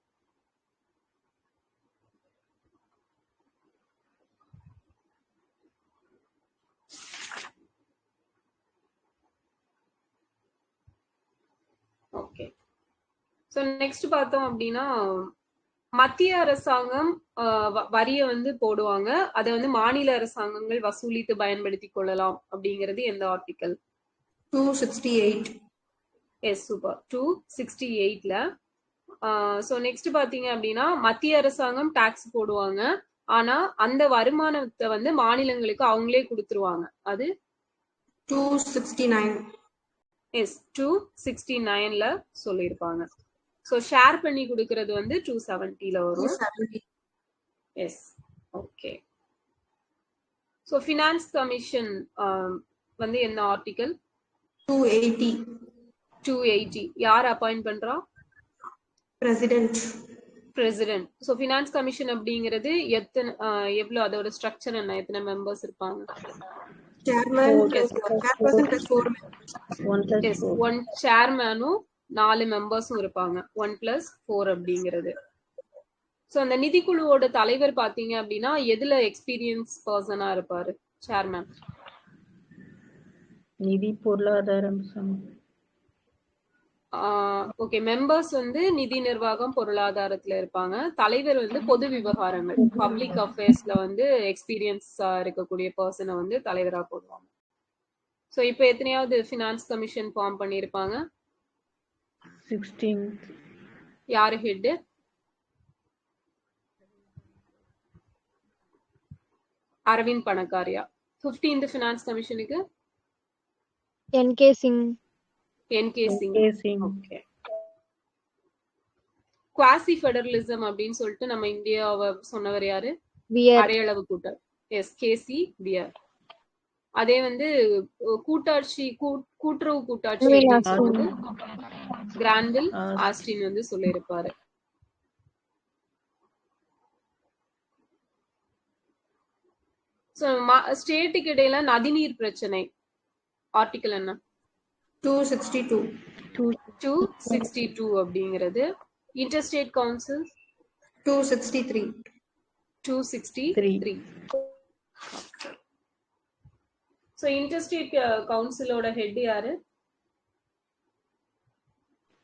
ஓகே. ஸோ நெக்ஸ்ட் பார்த்தோம் அப்படின்னா மத்திய அரசாங்கம் வரியை வந்து போடுவாங்க, அதை வந்து மாநில அரசாங்கங்கள் வசூலித்து பயன்படுத்தி கொள்ளலாம் அப்படிங்கிறது எந்த ஆர்டிகல்? 268. Yes, super. 268ல. ஸோ நெக்ஸ்ட் பாத்தீங்க அப்படின்னா மத்திய அரசாங்கம் டாக்ஸ் போடுவாங்க, ஆனா அந்த வருமானத்தை வந்து மாநிலங்களுக்கு அவங்களே கொடுத்துருவாங்க. அது 269. எஸ், 269ல சொல்லியிருப்பாங்க. ஸோ ஷேர் பண்ணி கொடுக்கறது வந்து 270ல வரும். 270. Yes, okay. So finance commission வந்து என்ன ஆர்டிகல்? 280. 280. யார் அப்பாயிண்ட் பண்றா? President. President. So finance commission அப்படிங்கிறது எவ்வளவு, அதோட ஸ்ட்ரக்சர் என்ன, எத்தனை மெம்பர்ஸ் இருப்பாங்க? Chairman. Chairperson plus 4 members. 1 plus yes, 4. 1 சேர்மேனும் 4 மெம்பர்ஸும் இருப்பாங்க. 1+4 அப்படிங்கிறது. ஸோ அந்த நிதிக்குழுவோட தலைவர் பாத்தீங்க அப்படின்னா எதுல எக்ஸ்பீரியன்ஸ் பர்சனா இருப்பாரு? சேர்மேன். நிதி பொருளாதாரம் ஓகே. மெம்பர்ஸ் வந்து நிதி நிர்வாகம் பொருளாதாரத்துல இருப்பாங்க. தலைவர் வந்து பொது விவகாரங்கள் பப்ளிக் அஃபேர்ஸ்ல வந்து எக்ஸ்பீரியன்ஸா இருக்கக்கூடிய பர்சனை வந்து தலைவரா போடுவாங்க. ஸோ இப்போ எத்தனையாவது ஃபினான்ஸ் கமிஷன் ஃபார்ம் பண்ணியிருப்பாங்க? 16th. யாரு head? Arvind Panagariya. 15th finance கமிஷனுக்கு N K. Singh. N K. Singh. N.K. Singh. Okay. Quasi federalism அப்படின்னு சொல்லிட்டு நம்ம இந்தியாவை சொன்னவர் யாரு? வியர். அரையளவு கூட்டல். Yes, K C Wheare. அதே வந்து கூட்டாட்சி கூட்டுறவு கூட்டாட்சி Greenville அப்படின்னு Austin. சொல்லிட்டு கிரான்வில் ஆஸ்டின் வந்து சொல்லியிருப்பாரு. ஸோ ஸ்டேட்டுக்கு இடையில நதிநீர் பிரச்சனை ஆர்டிகல் என்ன? 262. 262 அப்படிங்கிறது. Interstate council 263. 263. ஸோ இன்டர்ஸ்டேட் கவுன்சிலோட ஹெட் யாரு?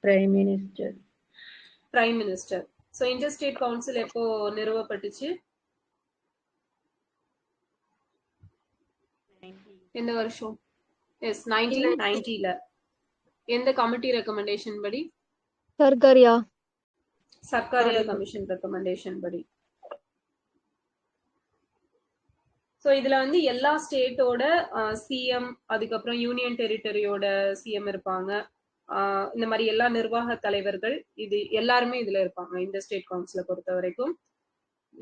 Prime Minister. Prime minister. So interstate council எப்போ நிறுவப்பட்டுச்சு? எந்த வருஷம்? எஸ், 1990ல. எந்த கமிட்டி ரெக்கமெண்டேஷன் படி? சர்க்காரியா. சர்க்காரியா கமிஷன் ரெக்கமெண்டேஷன் படி. ஸோ இதுல வந்து எல்லா ஸ்டேட்டோட சிஎம், அதுக்கப்புறம் யூனியன் டெரிட்டரியோட சிஎம் இருப்பாங்க. இந்த மாதிரி எல்லா நிர்வாக தலைவர்கள் இது எல்லாருமே இதுல இருப்பாங்க இந்த ஸ்டேட் கவுன்சிலை பொறுத்த வரைக்கும்.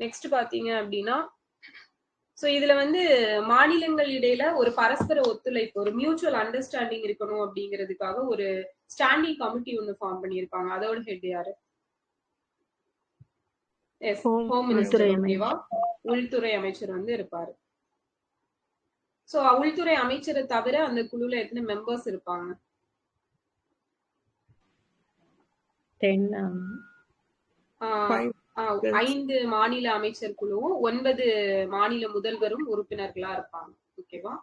நெக்ஸ்ட் பாத்தீங்க அப்படின்னா ஸோ இதுல வந்து மாநிலங்கள் இடையில ஒரு பரஸ்பர ஒத்துழைப்பு, ஒரு மியூச்சுவல் அண்டர்ஸ்டாண்டிங் இருக்கணும் அப்படிங்கிறதுக்காக ஒரு ஸ்டாண்டிங் கமிட்டி ஒன்னு ஃபார்ம் பண்ணியிருப்பாங்க. அதோட ஹெட் யாரு? Yes, home minister. ஓகேவா? உள்துறை அமைச்சர் வந்து இருப்பாரு. ஸோ உள்துறை அமைச்சரை தவிர அந்த குழுல எத்தனை மெம்பர்ஸ் இருப்பாங்க? 10. 5 மாநில அமைச்சர் குழுவும் 9 மாநில முதல்வரும் உறுப்பினர்களா இருப்பாங்க. ஓகேவா?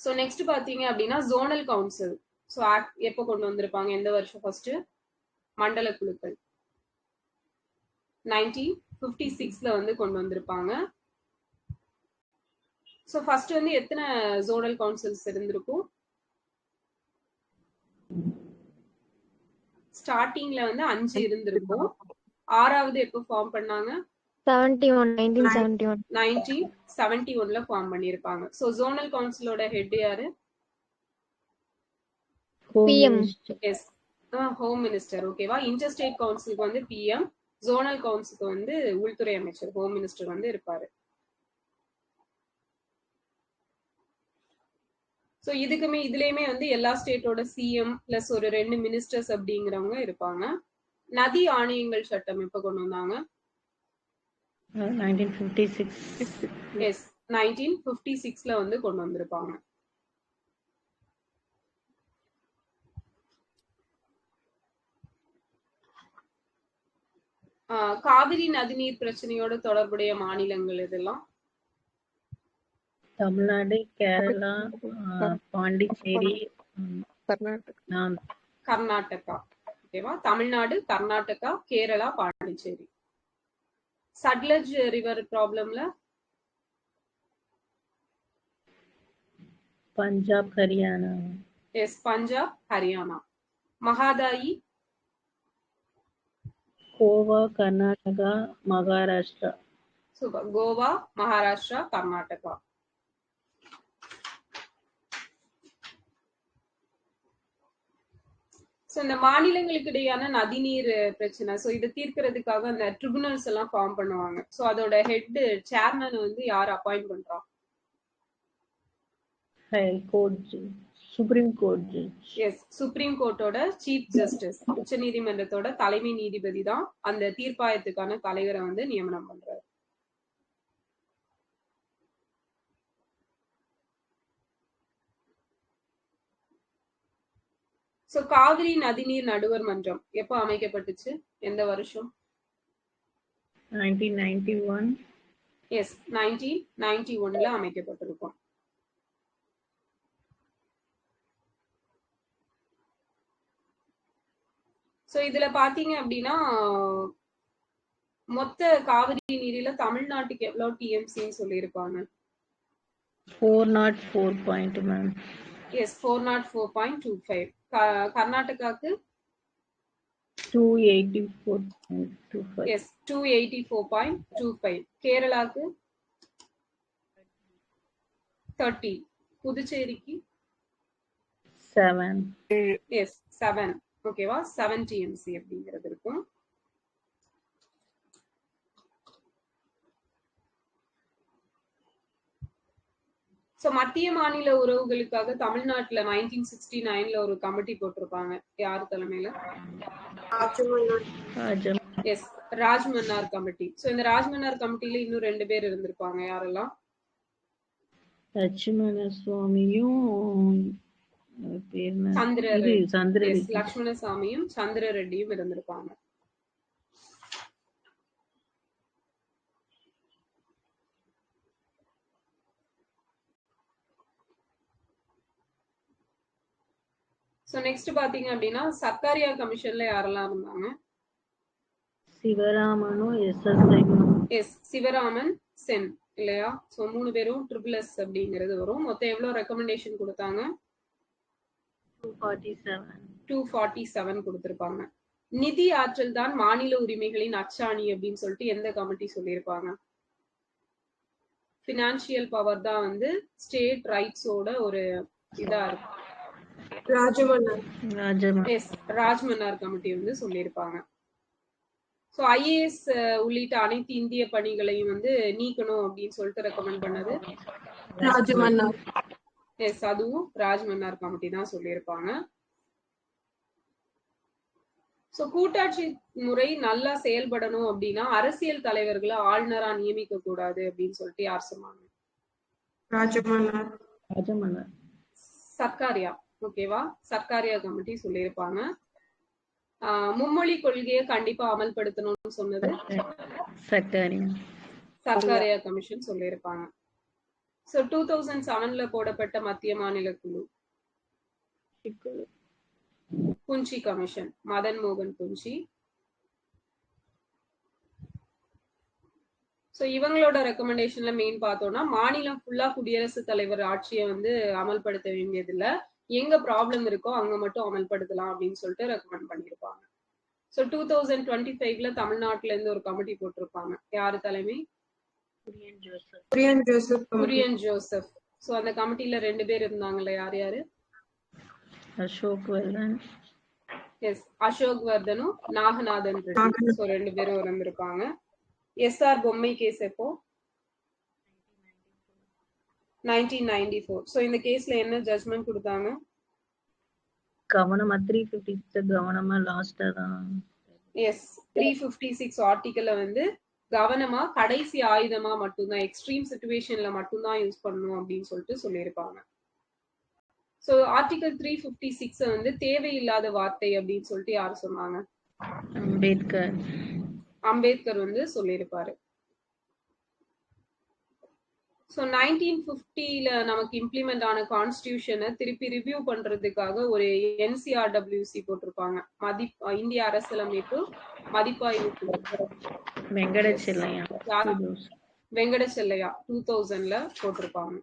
சோ நெக்ஸ்ட் பாத்தீங்க அப்படின்னா ஜோனல் கவுன்சில். சோ ஆக்ட் எப்ப கொண்டு வந்திருப்பாங்க? எந்த வருஷம் ஃபர்ஸ்ட்? மண்டல குழுக்கள் 1956ல வந்து கொண்டு வந்திருப்பாங்க. சோ ஃபர்ஸ்ட் வந்து எத்தனை ஜோனல் கவுன்சில்ஸ் இருந்திருக்கும்? ஸ்டார்டிங்ல வந்து 5 இருந்திருக்கும். 6வது எப்போ ஃபார்ம் பண்ணாங்க? 1971ல ஃபார்ம் பண்ணிருப்பாங்க. சோ ஜோனல் கவுன்சிலோட ஹெட் யாரு? பிஎம். Yes, home minister. ஓகேவா? இன்டர் ஸ்டேட் கவுன்சிலுக்கு வந்து பிஎம், ஜோனல் கவுன்சிலுக்கு வந்து உள்துறை அமைச்சர், ஹோம் மினிஸ்டர் வந்து இருப்பாரு. சோ இதுலயுமே வந்து எல்லா ஸ்டேட்டோட சிஎம் பிளஸ் ஒரு 2 மினிஸ்டர்ஸ் அப்படிங்கிறவங்க இருப்பாங்க. நதி ஆணையங்கள் சட்டம் எப்ப கொண்டு வந்தாங்க? 1956. எஸ் 1956ல வந்து கொண்டு வந்திருப்பாங்க. காவிரி நதிநீர் பிரச்சனையோட தொடர்புடைய மாநிலங்கள் இதெல்லாம் தமிழ்நாடு, கேரளா, பாண்டிச்சேரி, கர்நாடகா. கர்நாடகா. ஓகேவா? தமிழ்நாடு, கர்நாடகா, கேரளா, பாண்டிச்சேரி. சட்லஜ் ரிவர் ப்ராப்ளம்ல Punjab, Haryana. Yes Punjab, Haryana. Mahadayi Goa, Karnataka, Maharashtra. Super. Goa, Maharashtra, Karnataka. So இந்த மாநிலங்களுக்கு இடையான நதிநீர் பிரச்சனை, ஸோ இதை தீர்க்கறதுக்காக அந்த ட்ரிபுனல்ஸ் எல்லாம் ஃபார்ம் பண்ணுவாங்க. ஸோ அதோட ஹெட் சேர்மன் வந்து யார் அப்பாயிண்ட் பண்றா? High court, supreme court. Yes supreme கோர்ட்டோட சீஃப் ஜஸ்டிஸ், உச்ச நீதிமன்றத்தோட தலைமை நீதிபதி தான் அந்த தீர்ப்பாயத்துக்கான தலைவரை வந்து நியமனம் பண்றாரு. ஸோ காவிரி நதிநீர் நடுவர் மன்றம் எப்போ அமைக்கப்பட்டுச்சு? எந்த வருஷம்? 1991. எஸ் 1991ல அமைக்கப்பட்டிருக்கும். ஸோ இதுல பாத்தீங்க அப்படின்னா மொத்த காவிரி நீரில தமிழ்நாட்டுக்கு எவ்வளவு டிஎம்சின்னு சொல்லியிருப்பாங்க? 404 பாயிண்ட் மேம். எஸ் 404.25. கர்நாடகாக்கு 284.25. எஸ் 284.25. கேரளாக்கு 30. புதுச்சேரிக்கு 7. எஸ் 7. ஓகேவா? 7 டிஎம்சி அப்படிங்கிறது இருக்கும். ஸோ மத்திய மாநில உறவுகளுக்காக தமிழ்நாட்டுல 1969ல ஒரு கமிட்டி போட்டிருப்பாங்க. யார் தலைமையில? S Rajamannar committee. ஸோ இந்த ராஜ்மன்னார் கமிட்டில இன்னும் 2 பேர் இருந்திருப்பாங்க. யாரெல்லாம்? லட்சுமண சுவாமியும் லட்சுமணசாமியும் சந்திர ரெட்டியும் இருந்திருப்பாங்க. சோ நெக்ஸ்ட் பாத்தீங்க அப்படின்னா சர்க்காரியா கமிஷன்ல யாரெல்லாம் இருந்தாங்க? சிவராமனும் எஸ் சிவராமன் சென் இல்லையா? சோ 3 பேரும் SSS அப்படிங்கிறது வரும். மொத்தம் எவ்வளவு ரெக்கமெண்டேஷன் கொடுத்தாங்க? 247 கொடுத்திருப்பாங்க. நிதி ஆற்றல் தான் மாநில உரிமைகளின் அச்சாணி அப்படின்னு சொல்லிட்டு எந்த கமிட்டி சொல்லியிருப்பாங்க? பினான்சியல் பவர் தான் வந்து ஸ்டேட் ரைட்ஸோட ஒரு இதா இருக்கும். ராஜ்மன்னார் கமிட்டி வந்து சொல்லியிருப்பாங்க. சோ ஐஏஎஸ் உள்ளிட்ட அனைத்து இந்திய பணிகளையும் வந்து நீக்கணும் அப்படின்னு சொல்லிட்டு ரெக்கமெண்ட் பண்ணது ராஜமன்னார். எஸ் அதுவும் ராஜ்மன்னார் கமிட்டி தான் சொல்லியிருப்பாங்க. சோ கூட்டாட்சி முறை நல்லா செயல்படணும் அப்படின்னா அரசியல் தலைவர்களை ஆளுநரா நியமிக்க கூடாது அப்படின்னு சொல்லிட்டு யார் சொன்னாங்க? ராஜமன்னார். சர்க்காரியா. ஓகேவா? சர்க்காரியா கமிட்டி சொல்லியிருப்பாங்க. மும்மொழி கொள்கையை கண்டிப்பா அமல்படுத்தணும்னு சொன்னது சர்க்காரியா கமிஷன் சொல்லியிருப்பாங்க. சோ 2007ல போடப்பட்ட மத்திய மாநில குழு புஞ்சி கமிஷன், மதன் மோகன் புஞ்சி. சோ இவங்களோட ரெக்கமெண்டேஷன்ல மெயின் பார்த்தோம்னா மாநிலம் ஃபுல்லா குடியரசுத் தலைவர் ஆட்சியை வந்து அமல்படுத்த வேண்டியது இல்ல, எங்க ப்ராப்ளம் இருக்கோ அங்க மட்டும் அமல்படுத்தலாம் அப்படின்னு சொல்லிட்டு ரெக்கமெண்ட் பண்ணிருப்பாங்க. சோ 2025ல தமிழ்நாட்டுல இருந்து ஒரு கமிட்டி போட்டிருப்பாங்க. யாரு தலைமை? குரியன் ஜோசப். சோ அந்த கமிட்டில 2 பேர் இருந்தாங்கல்ல, யார் யாரு? அசோக் வர்தன். எஸ் அசோக் வர்தனும் நாகநாதன் ரெட்டி. சோ 2 பேரும் இருந்திருப்பாங்க. எஸ்ஆர் பொம்மை கேஸ் எப்போ? 1994. சோ இந்த கேஸ்ல என்ன ஜட்ஜ்மெண்ட் கொடுத்தாங்க? கவனமா 356 கவனமா லாஸ்டா தான். எஸ் 356 ஆர்டிகல்ல வந்து கவனமா கடைசி ஆயுதமா மட்டும்தான், எக்ஸ்ட்ரீம் சுச்சுவேஷன்ல மட்டும்தான் யூஸ் பண்ணணும் அப்படின்னு சொல்லிட்டு சொல்லியிருப்பாங்க. ஸோ ஆர்டிகல் 356 வந்து தேவையில்லாத வார்த்தை அப்படின்னு சொல்லிட்டு யார் சொன்னாங்க? அம்பேத்கர். அம்பேத்கர் வந்து சொல்லியிருப்பாரு. ஸோ 1950ல நமக்கு இம்ப்ளிமெண்ட் ஆன கான்ஸ்டியூஷனை திருப்பி ரிவ்யூ பண்றதுக்காக ஒரு என்சிஆர்டபிள்யூசி போட்டிருப்பாங்க, இந்திய அரசியலமைப்பு மதிப்பாய்வு குழு. வெங்கடச்செல்லையா. வெங்கடச்செல்லையா 2000ல போட்டிருப்பாங்க.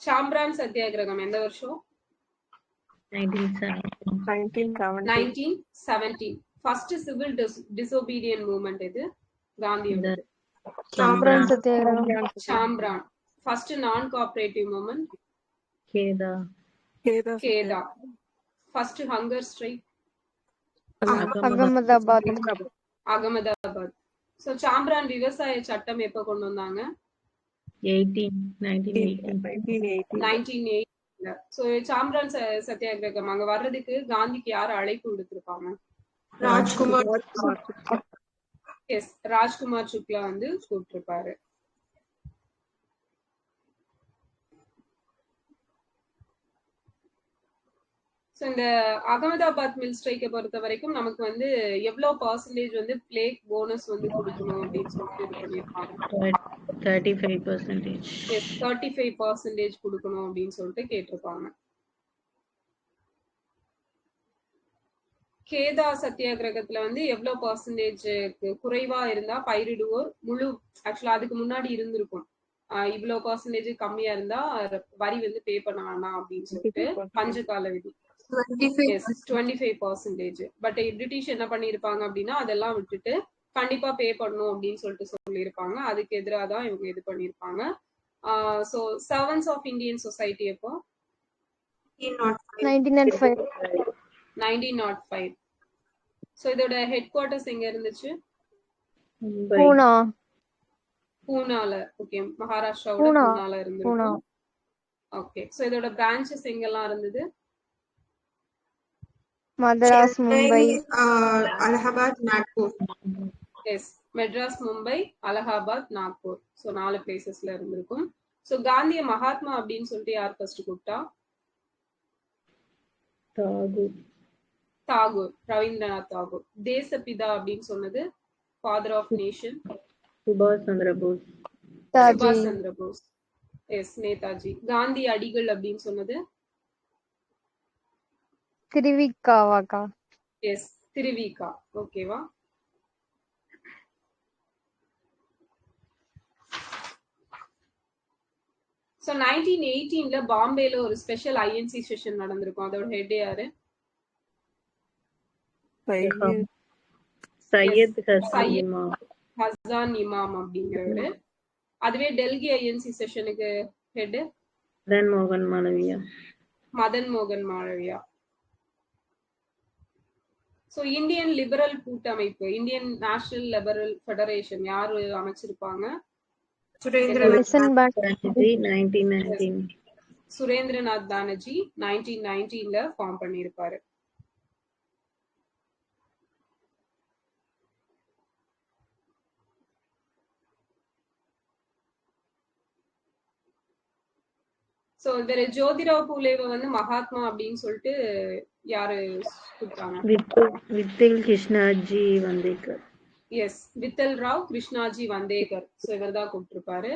சாம்பிரான் சத்தியாகிரகம் எந்த வருஷம்? 1917. ஃபர்ஸ்ட் சிவில் டிசோபீடியன்ட் மூவ்மெண்ட் எது? காந்தியோடது. சாம்பிரான் சத்தியாகிரகம். Champaran. First non cooperative movement? Kheda. Kheda. First hunger strike? Ahmedabad. So Champaran விவசாய சட்டம் எப்ப கொண்டு வந்தாங்க? 1908. சோ சாம்பிரான் சத்தியாகிரகம் அங்க வர்றதுக்கு காந்திக்கு யார் அழைப்பு விடுத்திருப்பாங்க? ராஜ்குமார் சுக்லா வந்து கூப்பிட்டிருப்பாரு. ஸோ இந்த அகமதாபாத் மில் ஸ்ட்ரைக்கை பொறுத்த வரைக்கும் நமக்கு வந்து எவ்வளவு பர்சன்டேஜ் வந்து பிளேக் போனஸ் வந்து கொடுக்கணும் அப்படின்னு சொல்லிட்டு இது பண்ணியிருப்பாங்க. 35% கொடுக்கணும் அப்படின்னு சொல்லிட்டு கேட்டிருப்பாங்க. கேதா சத்தியாகிரகத்துல வந்து எவ்வளவு பர்சன்டேஜ் குறைவா இருந்தா பயிரிடுவோர் முழு, ஆக்சுவலா அதுக்கு முன்னாடி இருந்திருக்கும் இவ்வளவு பர்சன்டேஜ் கம்மியா இருந்தா வரி வந்து பே பண்ண வேணாம் அப்படின்னு சொல்லிட்டு பஞ்சு கால விதி 25%. பட் பிரிட்டிஷ் என்ன பண்ணிருப்பாங்க அப்படின்னா அதெல்லாம் விட்டுட்டு கண்டிப்பா பே பண்ணணும் அப்படின்னு சொல்லிட்டு சொல்லியிருப்பாங்க. அதுக்கு எதிராக தான் இவங்க இது பண்ணிருப்பாங்க. So servants of Indian society எப்போ? 1905. சோ இதோட ஹெட் குவார்டர்ஸ் எங்க இருந்துச்சு? பூனால. ஓகே, மகாராஷ்டிராவோட பூனால இருந்திருக்கும். ஓகே, சோ இதோட பிரான்ச்சஸ் எங்கெல்லாம் இருந்தது? மதராஸ், மும்பை, அலகாபாத், நாக்பூர். எஸ், மெட்ராஸ், மும்பை, அலகாபாத், நாக்பூர். சோ 4 பிளேசஸ்ல இருந்திருக்கும். சோ காந்திய மகாத்மா அப்படின்னு சொல்லிட்டு யார் ஃபர்ஸ்ட் கூப்பிட்டா? தாகூர், ரவீந்திரநாத் தாகூர். தேசப்பிதா அப்படின்னு சொன்னது ஃபாதர் ஆஃப் நேஷன்? சுபாஷ் சந்திர போஸ். எஸ், நேதாஜி. காந்தி அடிகள் அப்படின்னு சொன்னது? திருவிக்காவாக்கா? எஸ், திருவிக்கா. ஓகேவா? சோ 1918ல பாம்பேல ஒரு ஸ்பெஷல் ஐஎன்சி செஷன் நடந்திருக்கும். அதோட ஹெட் யாரு? சையத் ஹசான் இமாம் அப்படிங்கிறவரு. அதுவே டெல்லி ஐஎன்சி செஷனுக்கு ஹெட் மதன் மோகன் மாளவியா. சோ இந்தியன் லிபரல் கூட்டமைப்பு, இந்தியன் நேஷனல் லிபரல் ஃபெடரேஷன் யாரு அமைச்சிருப்பாங்க? சுரேந்திரநாத் பானர்ஜி 1919ல ஃபார்ம் பண்ணிருப்பாரு. சோ இவரு ஜோதிராவ் பூலேவை வந்து மகாத்மா அப்படின்னு சொல்லிட்டு யாரு கூப்பிட்டாங்க? வித்தல் கிருஷ்ணாஜி வந்தேகர். எஸ், வித்தல் ராவ் கிருஷ்ணாஜி வந்தேகர். சோ இவர் தான் கூப்பிட்டிருப்பாரு.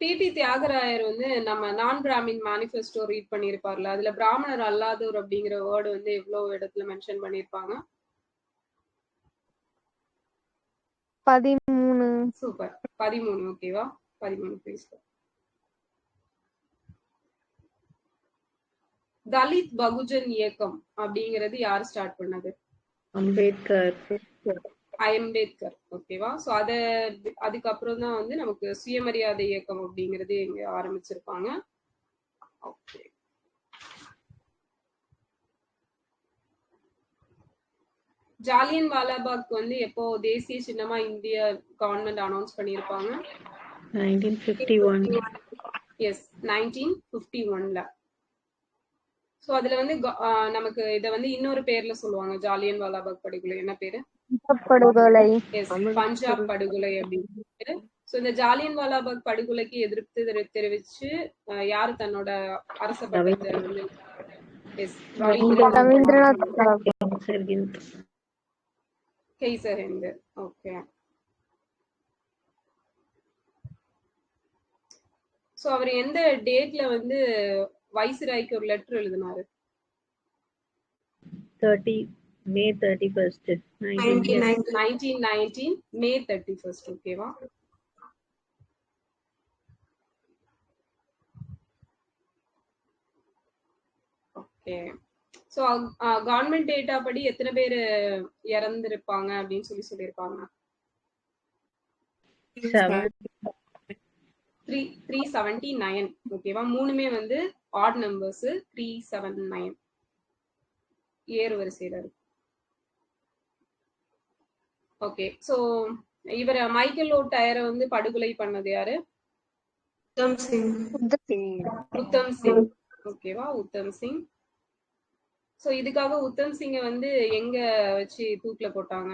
டிடி தியாகராயர் வந்து நம்ம நான் பிராமின் மேனிஃபெஸ்டோ ரீட் பண்ணிருப்பார்ல, அதுல பிராமணர் அல்லாதோர் அப்படிங்கிற வேர்டு வந்து எவ்வளவு இடத்துல மென்ஷன் பண்ணிருப்பாங்க? 13. சூப்பர், 13. ஓகேவா? 13 ப்ளீஸ். தலித் பகுஜன் இயக்கம் அப்படிங்கிறது யார் ஸ்டார்ட் பண்ணது? அம்பேத்கர். அம்பேத்கர். ஓகேவா? சோ அதுக்கப்புறம் தான் வந்து நமக்கு சுயமரியாதை இயக்கம் அப்படிங்கிறது இங்க ஆரம்பிச்சிருப்பாங்க. ஓகே. ஜாலியன் வாலாபாக் வந்து எப்போ தேசிய சின்னமா இந்திய கவர்மெண்ட் அனௌன்ஸ் பண்ணியிருப்பாங்க? 1951. எஸ், 1951ல. சோ அதுல வந்து நமக்கு இத வந்து இன்னொரு பேர்ல சொல்லுவாங்க, ஜாலியன் வாலாபாக் படுகொலை. என்ன பேரு? படுகொலை. எஸ், பஞ்சாப் படுகொலை அப்படின்னு பேரு. சோ இந்த ஜாலியன் வாலாபாக் படுகொலைக்கு எதிர்ப்பு தெரிவிச்சு யாரு தன்னோட அரச பட்டத்தை வந்து ரவீந்திரநாத் கைசர் ஹிந்த். ஓகே. சோ அவர் எந்த டேட்ல வந்து வைஸ்ராய்க்கு ஒரு லெட்டர் எழுதினாரு? May 31st, 1919 May 31st. ஓகேவா? ஓகே. சோ கவர்மெண்ட் டேட்டா படி எத்தனை பேர் இறந்திருப்பாங்க அப்படின்னு சொல்லியிருப்பாங்க? 379. ஓகேவா? மூணுமே வந்து ஆட் நம்பர்ஸ். 379 ஏறு வரிசையில இருக்கு. ஓகே. சோ இவர மைக்கேல் ஓ டயரை வந்து படுகொலை பண்ணது யாரு? உத்தம் சிங். ஓகேவா? உத்தம் சிங். சோ இதுக்காக உத்தம் சிங்க வந்து எங்க வச்சு தூக்குல போட்டாங்க?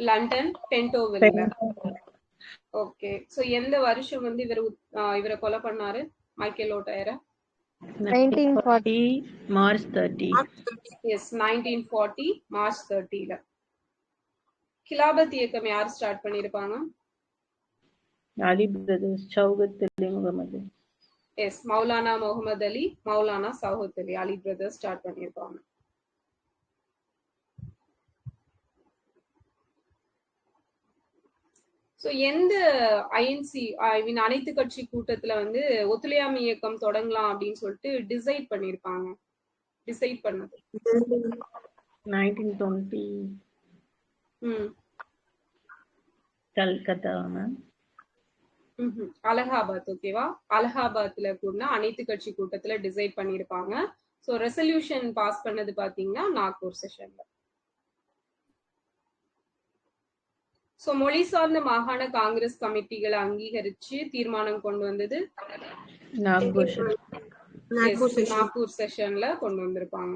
லண்டன் பென்டோவில்ல. ஓகே. சோ எந்த வருஷம் வந்து இவரை கொலை பண்ணாரு மைக்கேல் ஓ டயரை? 1940 March 30. எஸ், 1940 March 30ல. கிலாபத் இயக்கம் யார் ஸ்டார்ட் பண்ணிருப்பாங்க? Ali brothers, Shaukat Ali Muhammad. Yes, Maulana Muhammad Ali, Maulana Shaukat Ali, Ali brothers start பண்ணிருப்பாங்க. சோ எந்த ஐஎன்சி அனைத்து கட்சி கூட்டத்துல வந்து ஒத்துழையாமை இயக்கம் தொடங்கலாம் அப்படின்னு சொல்லிட்டு டிசைட் பண்ணிருப்பாங்க? டிசைட் பண்ணது 1920 கல்கத்தா மேம். அலகாபாத். ஓகேவா? அலகாபாத்ல கூட அனைத்து கட்சி கூட்டத்துல டிசைட் பண்ணிருப்பாங்க. சோ ரெசல்யூஷன் பாஸ் பண்ணது பாத்தீங்கன்னா நாக்பூர் செஷன்ல. சோ மொழி சார்ந்த மாகாண காங்கிரஸ் கமிட்டிகளை அங்கீகரிச்சு தீர்மானம் கொண்டு வந்தது நாக்பூர் செஷன்ல கொண்டு வந்திருப்பாங்க.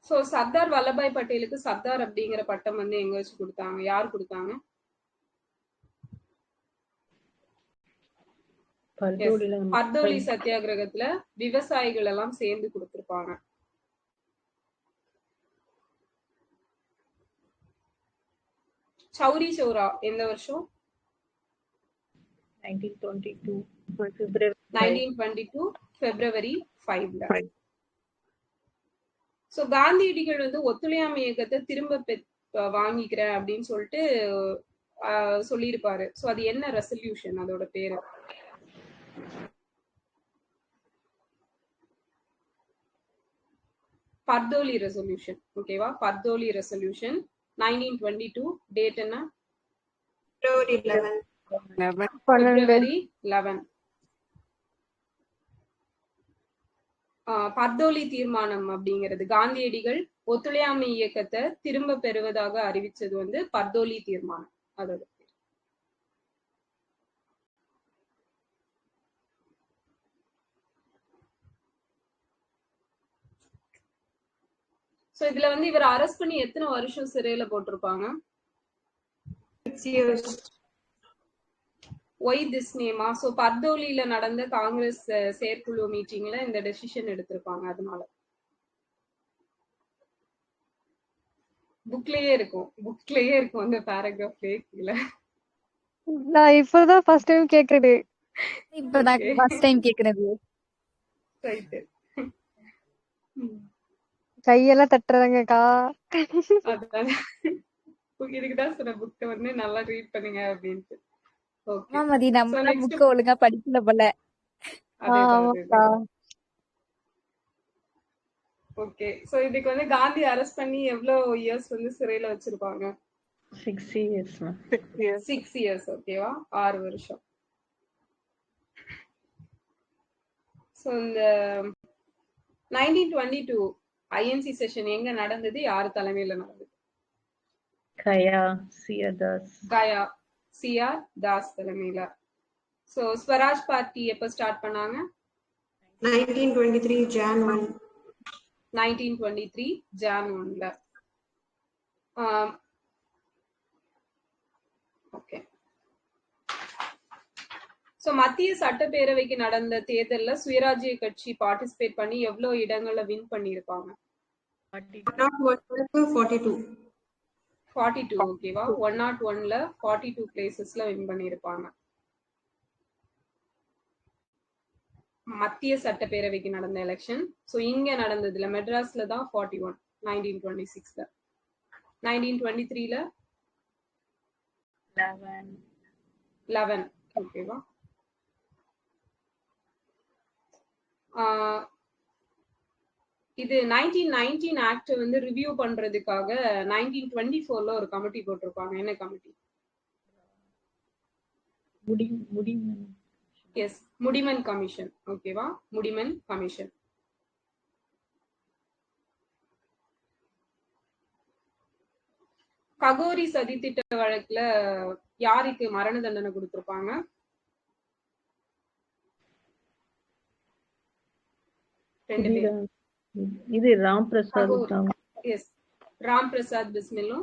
சோ சர்தார் வல்லபாய் பட்டேலுக்கு சர்தார் அப்படிங்கிற பட்டம் வந்து எங்க வச்சு கொடுத்தாங்க? யார் கொடுத்தாங்க? பர்தோலி சத்தியாகிரகத்துல விவசாயிகள் எல்லாம் சேர்ந்து கொடுத்திருப்பாங்க. சௌரி சௌரா எந்த வருஷம்? 1922 February 5ல. சோ காந்தியடிகள் வந்து ஒத்துழையாமை இயக்கத்தை திரும்ப வாங்கிக்கிறேன் அப்படின்னு சொல்லிட்டு சொல்லியிருப்பாரு. சோ அது என்ன ரெசல்யூஷன்? அதோட பேரு பர்தோலி ரெசல்யூஷன். ஓகேவா? பர்தோலி ரெசல்யூஷன் 1922. டேட் என்ன? February 11. பர்தோலி தீர்மானம் அப்படிங்கிறது காந்தியடிகள் ஒத்துழையாமை இயக்கத்தை திரும்ப பெறுவதாக அறிவிச்சது வந்து பர்தோலி தீர்மானம். அதோட சோ இதுல வந்து இவர் அரெஸ்ட் பண்ணி எத்தனை வருஷம் சிறையில போட்டிருப்பாங்க? 6 years. ஒய் திஸ் நேமா? சோ பர்தோலியில நடந்த காங்கிரஸ் செயற்குழு மீட்டிங்ல இந்த டெசிஷன் எடுத்திருப்பாங்க. அதனால புக்லயே இருக்கும் அந்த பேராகிராஃப்லயே கீழ. நான் இப்பதான் ஃபர்ஸ்ட் டைம் கேக்குறது. இப்பதான் ஃபர்ஸ்ட் டைம் கேக்குறது. ரைட்டு. கையெல்லாம் தட்டுறாங்கக்கா. அதான் இதுக்குதான் சொன்ன புக்கை வந்து நல்லா ரீட் பண்ணுங்க அப்படின்ட்டு. ஓகே. மதி ஸோ நம்ம நெக்ஸ்ட் புக்க ஒழுங்கா படிக்கல போல. அதேதான் ஆமாக்கா. அதேதான். ஓகே. ஸோ இதுக்கு வந்து காந்தி அரெஸ்ட் பண்ணி எவ்வளவு இயர்ஸ் வந்து சிறையில வச்சிருப்பாங்க? 6 years, ma'am. 6 இயர்ஸ். ஓகேவா? 6 வருஷம். ஸோ இந்த 1922 ஐஎன்சி செஷன் எங்க நடந்தது? யார் தலைமையில நடந்தது? Kaya Siadas. Gaya CR Das தலைமையில. ஸோ ஸ்வராஜ் பார்ட்டி எப்ப ஸ்டார்ட் பண்ணாங்க? 1923 Jan 1. 1923 ஜான் 1ல. ஓகே. ஸோ மத்திய சட்டப்பேரவைக்கு நடந்த தேர்தல்ல சுயராஜ்ய கட்சி பார்ட்டிசிபேட் பண்ணி எவ்வளவு இடங்கள்ல வின் பண்ணியிருப்பாங்க? 42. 42. ஓகேவா? 101ல 42 பிளேசஸ்ல வின் பண்ணியிருப்பாங்க. மத்திய சட்டப்பேரவைக்கு நடந்த எலெக்ஷன். ஸோ இங்க நடந்ததுல மெட்ராஸ்ல தான் 41 1926ல. 1923ல 11. ஓகேவா? இது 1919 ஆக்ட் வந்து ரிவ்யூ பண்றதுக்காக 1924ல ஒரு கமிட்டி போட்டிருப்பாங்க. என்ன கமிட்டி? S, முடிமன் commission. ஓகேவா? முடிமன் கமிஷன். ககோரி சதித்திட்ட வழக்குல யாருக்கு மரண தண்டனை கொடுத்திருப்பாங்க? ரெண்டு பேர். இது ராம் பிரசாத். எஸ், ராம் பிரசாத் பிஸ்மிலும்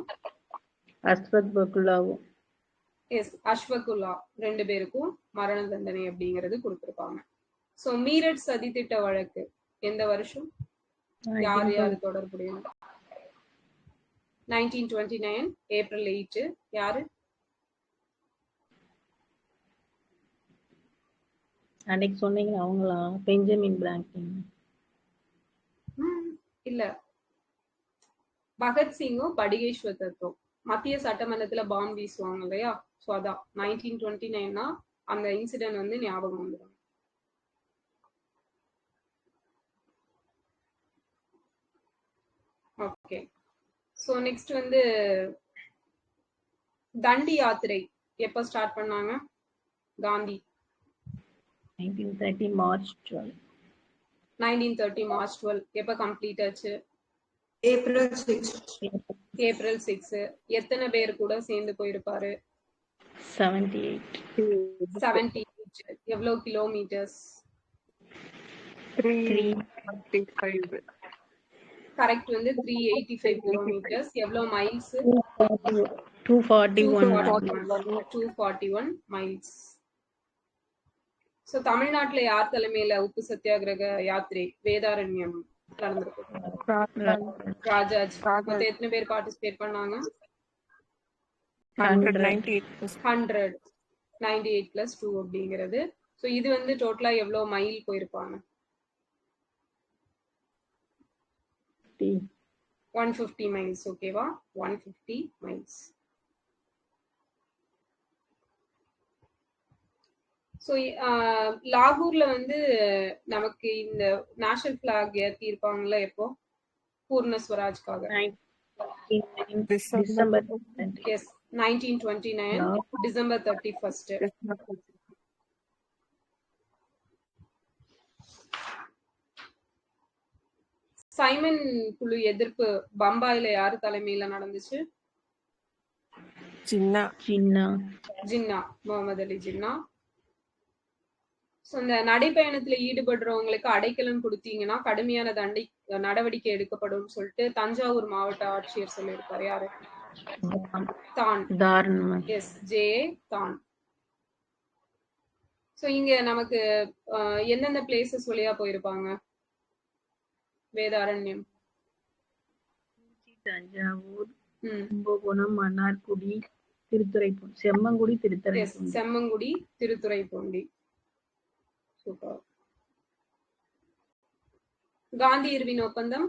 அஸ்வத் பகுலாவும். எஸ், அஸ்வகுல்லா ரெண்டு பேருக்கும் மரண தண்டனை அப்படிங்கிறது கொடுத்திருப்பாங்க. சோ மீரட் சதித்திட்ட வழக்கு எந்த வருஷம்? யார் யாரு தொடர்புடைய? 1929 ஏப்ரல் 8. யாரு? அன்னைக்கு சொன்னீங்க அவங்களா? பெஞ்சமின் பிராங்கின். இல்ல, பகத்சிங்கும் படுகேஸ்வர் தத்தும் மத்திய சட்டமன்றத்துல பாம்பு வீசுவாங்க இல்லையா? சோ அதான் 1929 அந்த இன்சிடென்ட் வந்து ஞாபகம் வந்துடும். ஓகே. சோ நெக்ஸ்ட் வந்து தண்டி யாத்திரை எப்ப ஸ்டார்ட் பண்ணாங்க காந்தி? 1930 மார்ச் 12. 1930 மார்ச் 12. எப்ப கம்ப்ளீட் ஆச்சு? April 6. ஏப்ரல் 6. எத்தனை பேர் கூட சேர்ந்து போயிருப்பாரு? 78. 78. எவ்வளவு கிலோமீட்டர்ஸ்? 335. கரெக்ட் வந்து 385 கிலோமீட்டர்ஸ். எவ்வளவு மைல்ஸ்? 241 மைல்ஸ். சோ தமிழ்நாட்டுல யார் தலைமையில உப்பு சத்தியாகிரக யாத்திரை வேதாரண்யம் நடந்திருக்கு? ராஜாஜி. மொத்தம் எத்தனை பேர் பார்ட்டிசிபேட் பண்ணாங்க? 198 plus 2 அப்படிங்கிறது. சோ இது வந்து டோட்டலா எவ்வளவு மைல் போயிருப்பாங்க? 150 மைல்ஸ். ஓகேவா? 150 மைல்ஸ். ஸோ லாகூர்ல வந்து நமக்கு இந்த நேஷனல் பிளாக் ஏற்றி இருப்பாங்கல்ல எப்போ? பூர்ண ஸ்வராஜ்காக. டிசம்பர். Yes, 1929 December 31. சைமன் குழு எதிர்ப்பு பம்பாயில யாரு தலைமையில நடந்துச்சு? ஜின்னா, முகமது அலி ஜின்னா. ஸோ இந்த நடைப்பயணத்துல ஈடுபடுறவங்களுக்கு அடைக்கலம் கொடுத்தீங்கன்னா கடுமையான நடவடிக்கை எடுக்கப்படும் சொல்லிட்டு தஞ்சாவூர் மாவட்ட ஆட்சியர் சொல்லியிருப்பாரு. யாரு? தான். எஸ், ஜே தான். ஸோ இங்க நமக்கு எந்தெந்த பிளேசஸ் வழியா போயிருப்பாங்க வேதாரண்யம்? தஞ்சாவூர், கும்பகோணம், மன்னார்குடி, திருத்துறைப்பூண்டி, செம்மங்குடி, திருத்துறைப்பூண்டி. செம்மங்குடி, திருத்துறைப்பூண்டி. சூப்பர். காந்தி இர்வின் ஒப்பந்தம்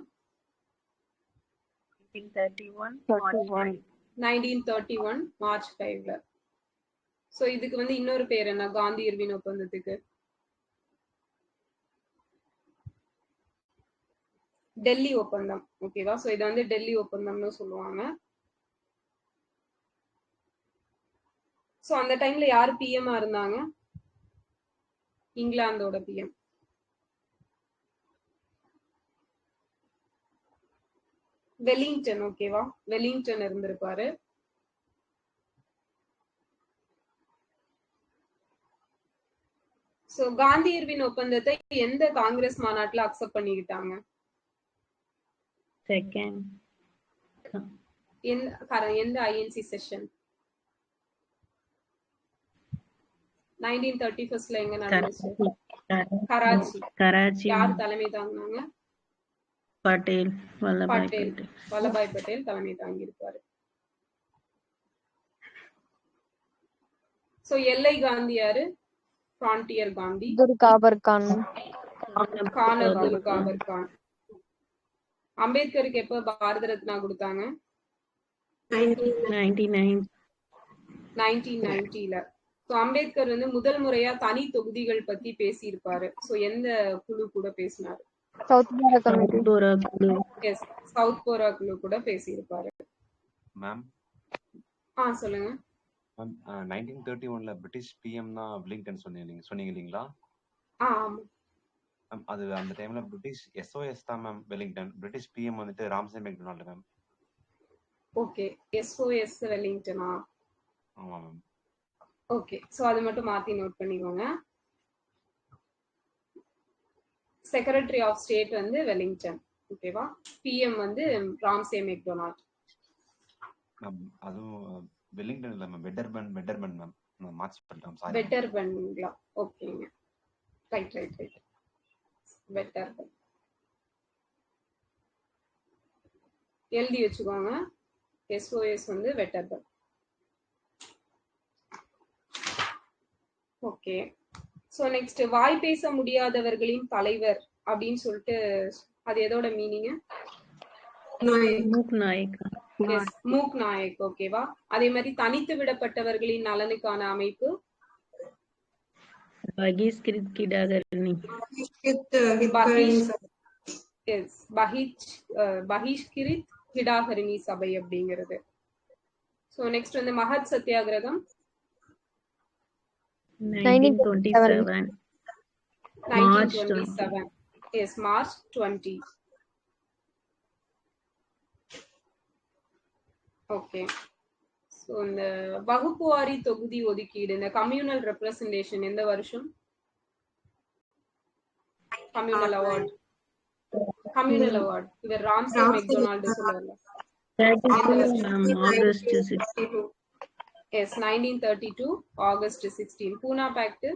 1931 1931 மார்ச் 5ல. சோ இதுக்கு வந்து இன்னொரு பேர் என்ன காந்தி இர்வின் ஒப்பந்தத்துக்கு? டெல்லி ஒப்பந்தம். ஓகேவா? சோ இத வந்து டெல்லி ஒப்பந்தம்னு சொல்லுவாங்க. சோ அந்த டைம்ல யாரு பிஎம் இருந்தாங்க? இங்கிலாந்தோட பிஎம். வெலிங்டன். ஓகேவா? வெலிங்டன் இருந்திருப்பாரு. சோ காந்தி இர்வின் ஒப்பந்தத்தை எந்த காங்கிரஸ் மாநாட்டுல அக்செப்ட் பண்ணிக்கிட்டாங்க? செகண்ட் எந்த ஐஎன்சி செஷன்? 1931ல எங்க நடந்துச்சு? கராச்சி. கராச்சி யார் தலைமை தாங்கினாங்க? பட்டேல் வல்லபாய் பட்டேல். பட்டேல் வல்லபாய் பட்டேல் தலைமை தாங்கி இருப்பாரு. சோ எல்லை காந்தி யாரு? ஃப்ரான்டியர் காந்தி. துர்காபர் கான். கான் அப்துல் காபர் கான். அம்பேத்கருக்கு எப்ப பாரத ரத்னா கொடுத்தாங்க? 1990ல. சோ அம்பேத்கர் வந்து முதல் முறையா தனி தொகுதிகள் பத்தி பேசியிருப்பாரு. சோ எந்த குழு கூட பேசினாரு? Southborough committee. Yes, Southborough குழு கூட பேசியிருப்பாரு. மேம் சொல்லுங்க. மேம் 1931ல பிரிட்டிஷ் பிஎம் தான் வெலிங்டன் சொன்னீங்க இல்லீங்களா? ஆமா. அது அந்த டைம்ல பிரிட்டிஷ் எஸ்ஓஎஸ் தான் மேம் வெலிங்டன். பிரிட்டிஷ் பிஎம் வந்துட்டு Ramsay MacDonald ma'am. Okay, SOS வெலிங்டனா? ஆமா மேம். ஓகே, சோ அது மட்டும் மாத்தி நோட் பண்ணிக்கோங்க. செக்ரட்டரி ஆஃப் ஸ்டேட் வந்து வெலிங்டன். ஓகேவா? பிஎம் வந்து ராம்சே மெக்டொனால்ட். அதுவும் வெலிங்டன் இல்ல மேம், வெட்டர்பன் மேம். நான் மார்ச் பண்ணிட்டேன், சாரி. வெட்டர்பன்ங்களா? ஓகேங்க. ரைட். வெட்டர்பன் எழுதி வச்சுக்கோங்க. எஸ்ஓஎஸ் வந்து வெட்டர்பன். ஓகே. சோ நெக்ஸ்ட், வாய் பேச முடியாதவர்களின் தலைவர் அப்படின்னு சொல்லிட்டு அது எதோட மீனிங்? மூக் நாயக். மூக் நாயக். ஓகேவா? அதே மாதிரி தனித்து விடப்பட்டவர்களின் நலனுக்கான அமைப்பு பகிஷ்கிருத் கிடாகரணி. பகிஷ்கிரித் கிடாகரணி சபை அப்படிங்கிறது. சோ நெக்ஸ்ட் வந்து மகத் சத்தியாகிரகம் 1927 எஸ், மார்ச் 20. ஓகே. சோ இந்த வகுப்புவாரி தொகுதி ஒதுக்கீடு, இந்த கம்யூனல் ரெப்ரசன்டேஷன் எந்த வருஷம்? கம்யூனல் அவார்ட் இவர் ராம்சே மெக்டொனால்ட் சொல்லுவாங்க. August 16. Yes, 1932 August 16. Poona pact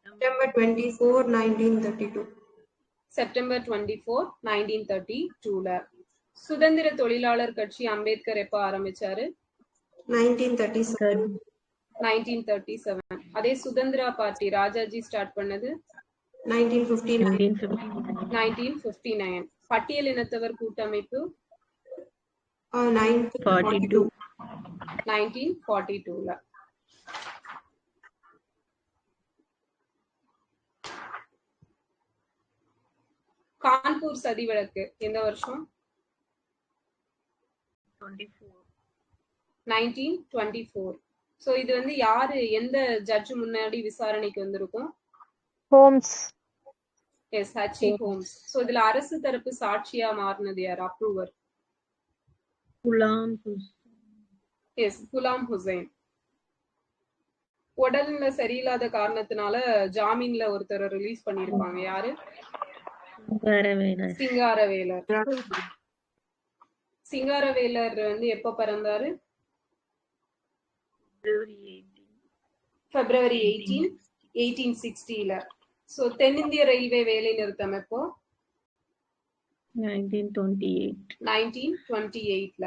September 24, 1932. September 24, 1932ல. சுதந்திர தொழிலாளர் கட்சி அம்பேத்கர் எப்ப ஆரம்பிச்சாரு? 1937. 1937. அதே சுதந்திரா பார்ட்டி ராஜாஜி ஸ்டார்ட் பண்ணது 1959. பட்டியல் இனத்தவர் கூட்டமைப்பு 1942. 1942ல. கான்பூர் சதி வழக்கு எந்த வருஷம்? 1924. சோ இது வந்து யாரு, எந்த ஜட்ஜ் முன்னாடி விசாரணைக்கு வந்திருக்கும்? ஹோம்ஸ். எஸ், ஹச்சி ஹோம்ஸ். சோ இதுல அரசு தரப்பு சாட்சியா மாறினது யார்? அப்ரூவர். எஸ், குலாம் ஹுசைன். உடல்ல சரியில்லாத காரணத்தினால ஜாமீன்ல ஒருத்தரை ரிலீஸ் பண்ணிருப்பாங்க. யாரு? சிங்காரவேலர். சிங்காரவேலர் வந்து எப்ப பிறந்தாரு? பிப்ரவரி 18, 1860ல. சோ தென்னிந்திய ரயில்வே வேலை நிறுத்தம் எப்போ? 1928ல.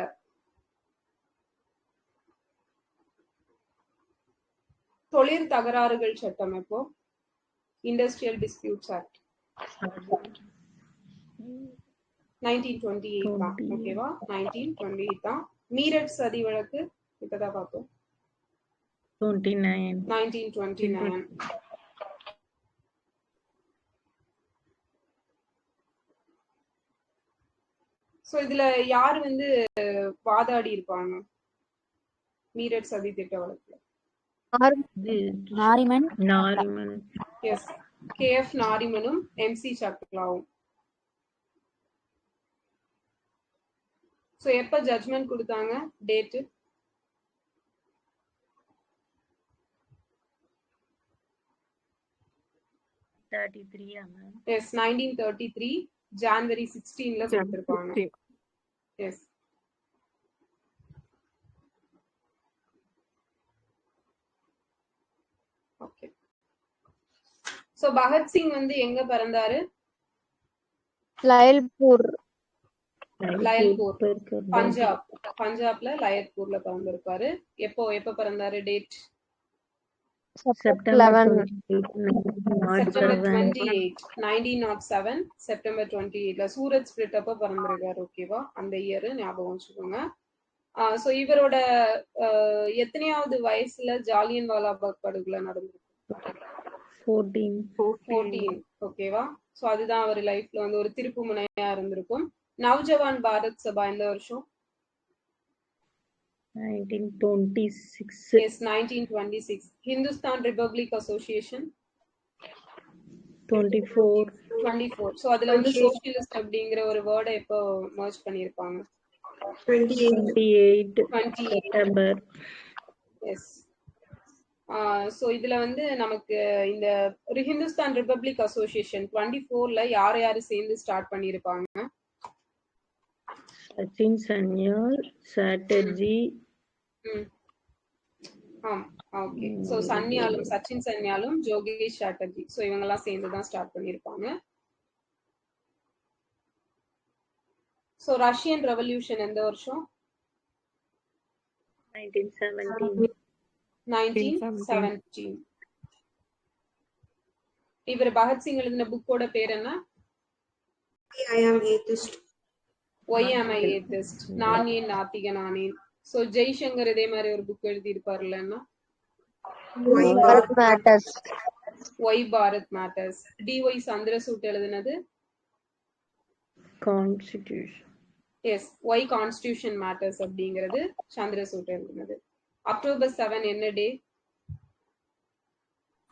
தொழில் தகராறுகள் சட்டம் எப்போ? இண்டஸ்ட்ரியல் டிஸ்பியூட்ஸ் ஆக்ட் 1928 தான். ஓகேவா? 1928 தான். மீரட் சதி வழக்கு இப்பதான் பார்த்தோம். 29. 1929. சோ இதுல யாரு வந்து வாதாடி இருப்பாங்க மீரட் சதி திட்ட வழக்குல? நாரிமன். நாரிமன். எஸ், கேஎஃப் நாரிமனும் எம்சி சக்லாவும். சோ எப்ப ஜட்ஜ்மெண்ட் கொடுத்தாங்க? டேட் 33. எஸ், 1933 ஜான்வரி 16ல கொடுத்திருப்பாங்க. எஸ். ஓகே. சோ பகத்சிங் வந்து எங்க பிறந்தாரு? லயல்பூர். லயல்பூர், பஞ்சாப். பஞ்சாப்ல லயல்பூர்ல பிறந்திருப்பாரு. எப்ப பிறந்தாரு? Date September 11. 28 1907 செப்டம்பர் 28ல சூரத் ஸ்பிளிட் அப்ப பிறந்திருக்காரு. ஓகேவா? அந்த இயர் ஞாபகம் வச்சுக்கோங்க. சோ இவரோட எத்தனையாவது வயசுல ஜாலியன் வாலாபாக் படுகொலை நடந்திருக்கு? 14. ஓகேவா? சோ அதுதான் அவர் லைஃப்ல வந்து ஒரு திருப்பு முனையா இருந்திருக்கும். நவ்ஜவான் பாரத் சபா எந்த வருஷம்? 1926. Yes, 1926. Hindustan republic association 24. So அதுல வந்து சோஷியலிஸ்ட் அப்படிங்கிற ஒரு வேர்டை எப்போ மர்ஜ் பண்ணிருப்பாங்க? 28 செப்டம்பர். எஸ். சோ இதுல வந்து நமக்கு இந்த ஹிந்துஸ்தான் ரிபப்ளிக் அசோசியேஷன் 24ல யார் யாரு சேர்ந்து ஸ்டார்ட் பண்ணிருப்பாங்க? சச்சின் சன்யால், சாட்டர்ஜி. ஓகே. சோ சன்யாலும், சச்சின் சன்யாலும், ஜோகேஷ் சாட்டர்ஜி, சோ இவங்க எல்லாம் சேர்ந்து தான் ஸ்டார்ட் பண்ணிருப்பாங்க. சோ ரஷ்யன் ரெவல்யூஷன் எந்த வருஷம்? 1917. 1917. இவர் பகத்சிங் எழுதின புக்கோட பேர் என்ன? I am atheist. Why am I atheist? நான் ஏன் நாத்திகனானேன். சோ ஜெய்சங்கர் இதே மாதிரி ஒரு புக் எழுதி இருப்பாருல்ல, என்ன? Bharat matters. Why Bharat matters. D Y Chandrachud எழுதினது constitution. Yes, why constitution matters அப்படிங்கிறது சந்திரசூட் எழுதினது. அக்டோபர் 7 என்ன day?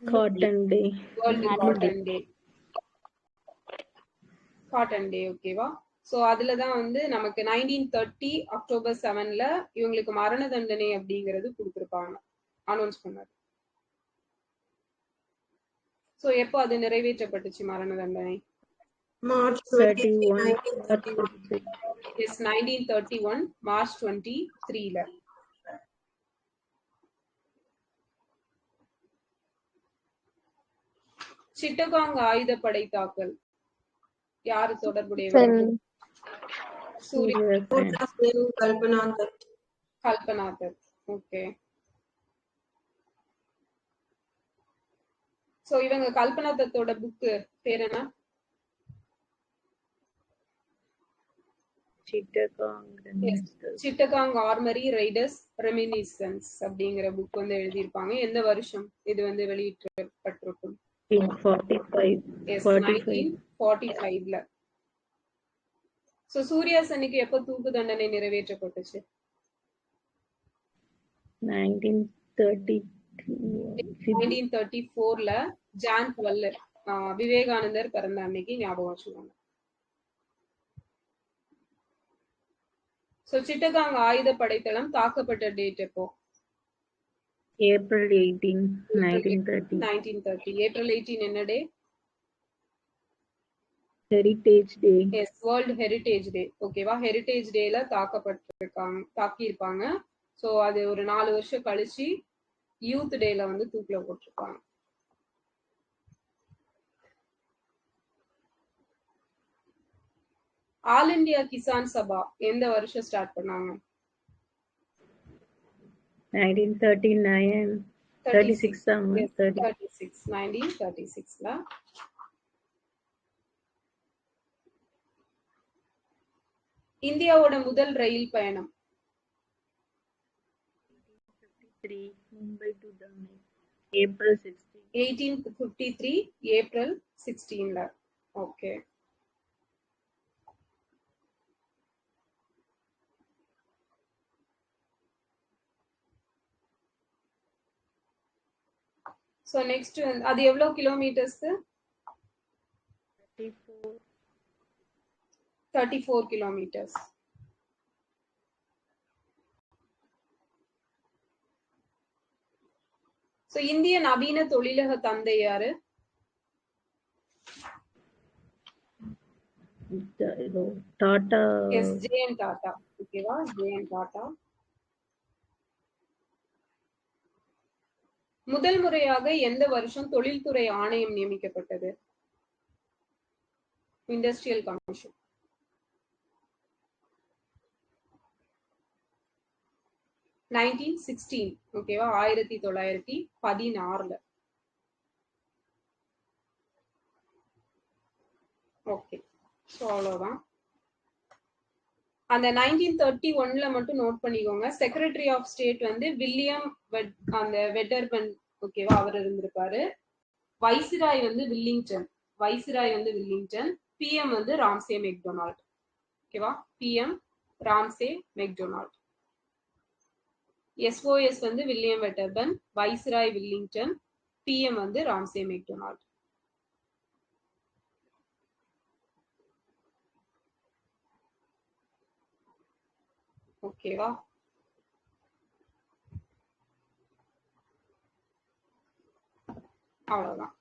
Cotton day. World cotton day. Cotton day. ஓகேவா? சோ அதுலதான் வந்து நமக்கு 1930 அக்டோபர் 7ல இவங்களுக்கு மரண தண்டனை அப்படிங்கிறது கொடுத்திருப்பாங்க, அனௌன்ஸ் பண்ணாரு. சோ எப்போ அது நிறைவேற்றப்பட்டுச்சு மரண தண்டனை? March 31. 1931. எஸ், 1931 மார்ச் 23ல. சிட்டகாங் ஆயுதப்படை தாக்கல் யாரு தொடர்புடையவர்? சூரிய Kalpana Dutt. கல்பனா தத். ஓகே. சோ இவங்க கல்பனா தத்தோட புக்கு பேர் என்ன? சிட்டகாங் ஆர்மரி ரைடர்ஸ் ரெமினிசன்ஸ் அப்படிங்கிற புக் வந்து எழுதியிருப்பாங்க. எந்த வருஷம் இது வந்து வெளியிடப்பட்டிருக்கும்? 1945ல. சோ சூர்யா சென்னுக்கு எப்ப தூக்கு தண்டனை நிறைவேற்றப்பட்டுச்சு? 1934ல ஜான் 12 விவேகானந்தர் பிறந்த அன்னைக்கு ஞாபகம் வச்சுக்கோங்க. சோ சிட்டகாங் ஆயுத படைத்தளம் தாக்கப்பட்ட டேட் எப்போ? ஏப்ரல் 18, 1930. 1930. ஏப்ரல் 18 என்ன டே? ஹெரிடேஜ் டே. எஸ், வேர்ல்ட் ஹெரிடேஜ் டே. ஓகேவா? ஹெரிடேஜ் டேல தாக்கியிருப்பாங்க. சோ அது ஒரு 4 வருஷம் கழிச்சு யூத் டேல வந்து தூக்கில போட்டிருப்பாங்க. ஆல் இந்தியா கிசான் சபா எந்த வருஷம் ஸ்டார்ட் பண்ணாங்க? 1939. 36. 1936ல. இந்தியாவோட முதல் ரயில் பயணம் 3 Mumbai to Dhane. April 16. 1853 April 16ல. ஓகே. சோ நெக்ஸ்ட் அது எவ்வளவு கிலோமீட்டர்ஸ்? 34 kilometers. So இந்திய நவீன தொழிலக தந்தை யாரு? Tata. Yes, J.N. Tata. ஓகேவா? J.N. Tata. முதல் முறையாக எந்த வருஷம் தொழில்துறை ஆணையம் நியமிக்கப்பட்டது? Industrial commission. 1916. ஓகேவா? 1916. ஓகே. சோ அவ்வளவுதான். அந்த 1931ல மட்டும் நோட் பண்ணிக்கோங்க. செக்ரட்டரி ஆஃப் ஸ்டேட் வந்து வில்லியம் அந்த வெட்டர்பன், ஓகேவா, அவர் இருந்திருப்பாரு. வைஸ்ராய் வந்து வில்லிங்டன். பிஎம் வந்து ராம்சே மெக்டொனால்ட். ஓகேவா? PM Ramsay MacDonald. எஸ்ஓஎஸ் வந்து வில்லியம் வெட்டர்பன், வைஸ்ராய் வில்லிங்டன், பிஎம் வந்து ராம்சே மெக்டொனால்ட். ஓகேவா? அவ்வளவுதான்.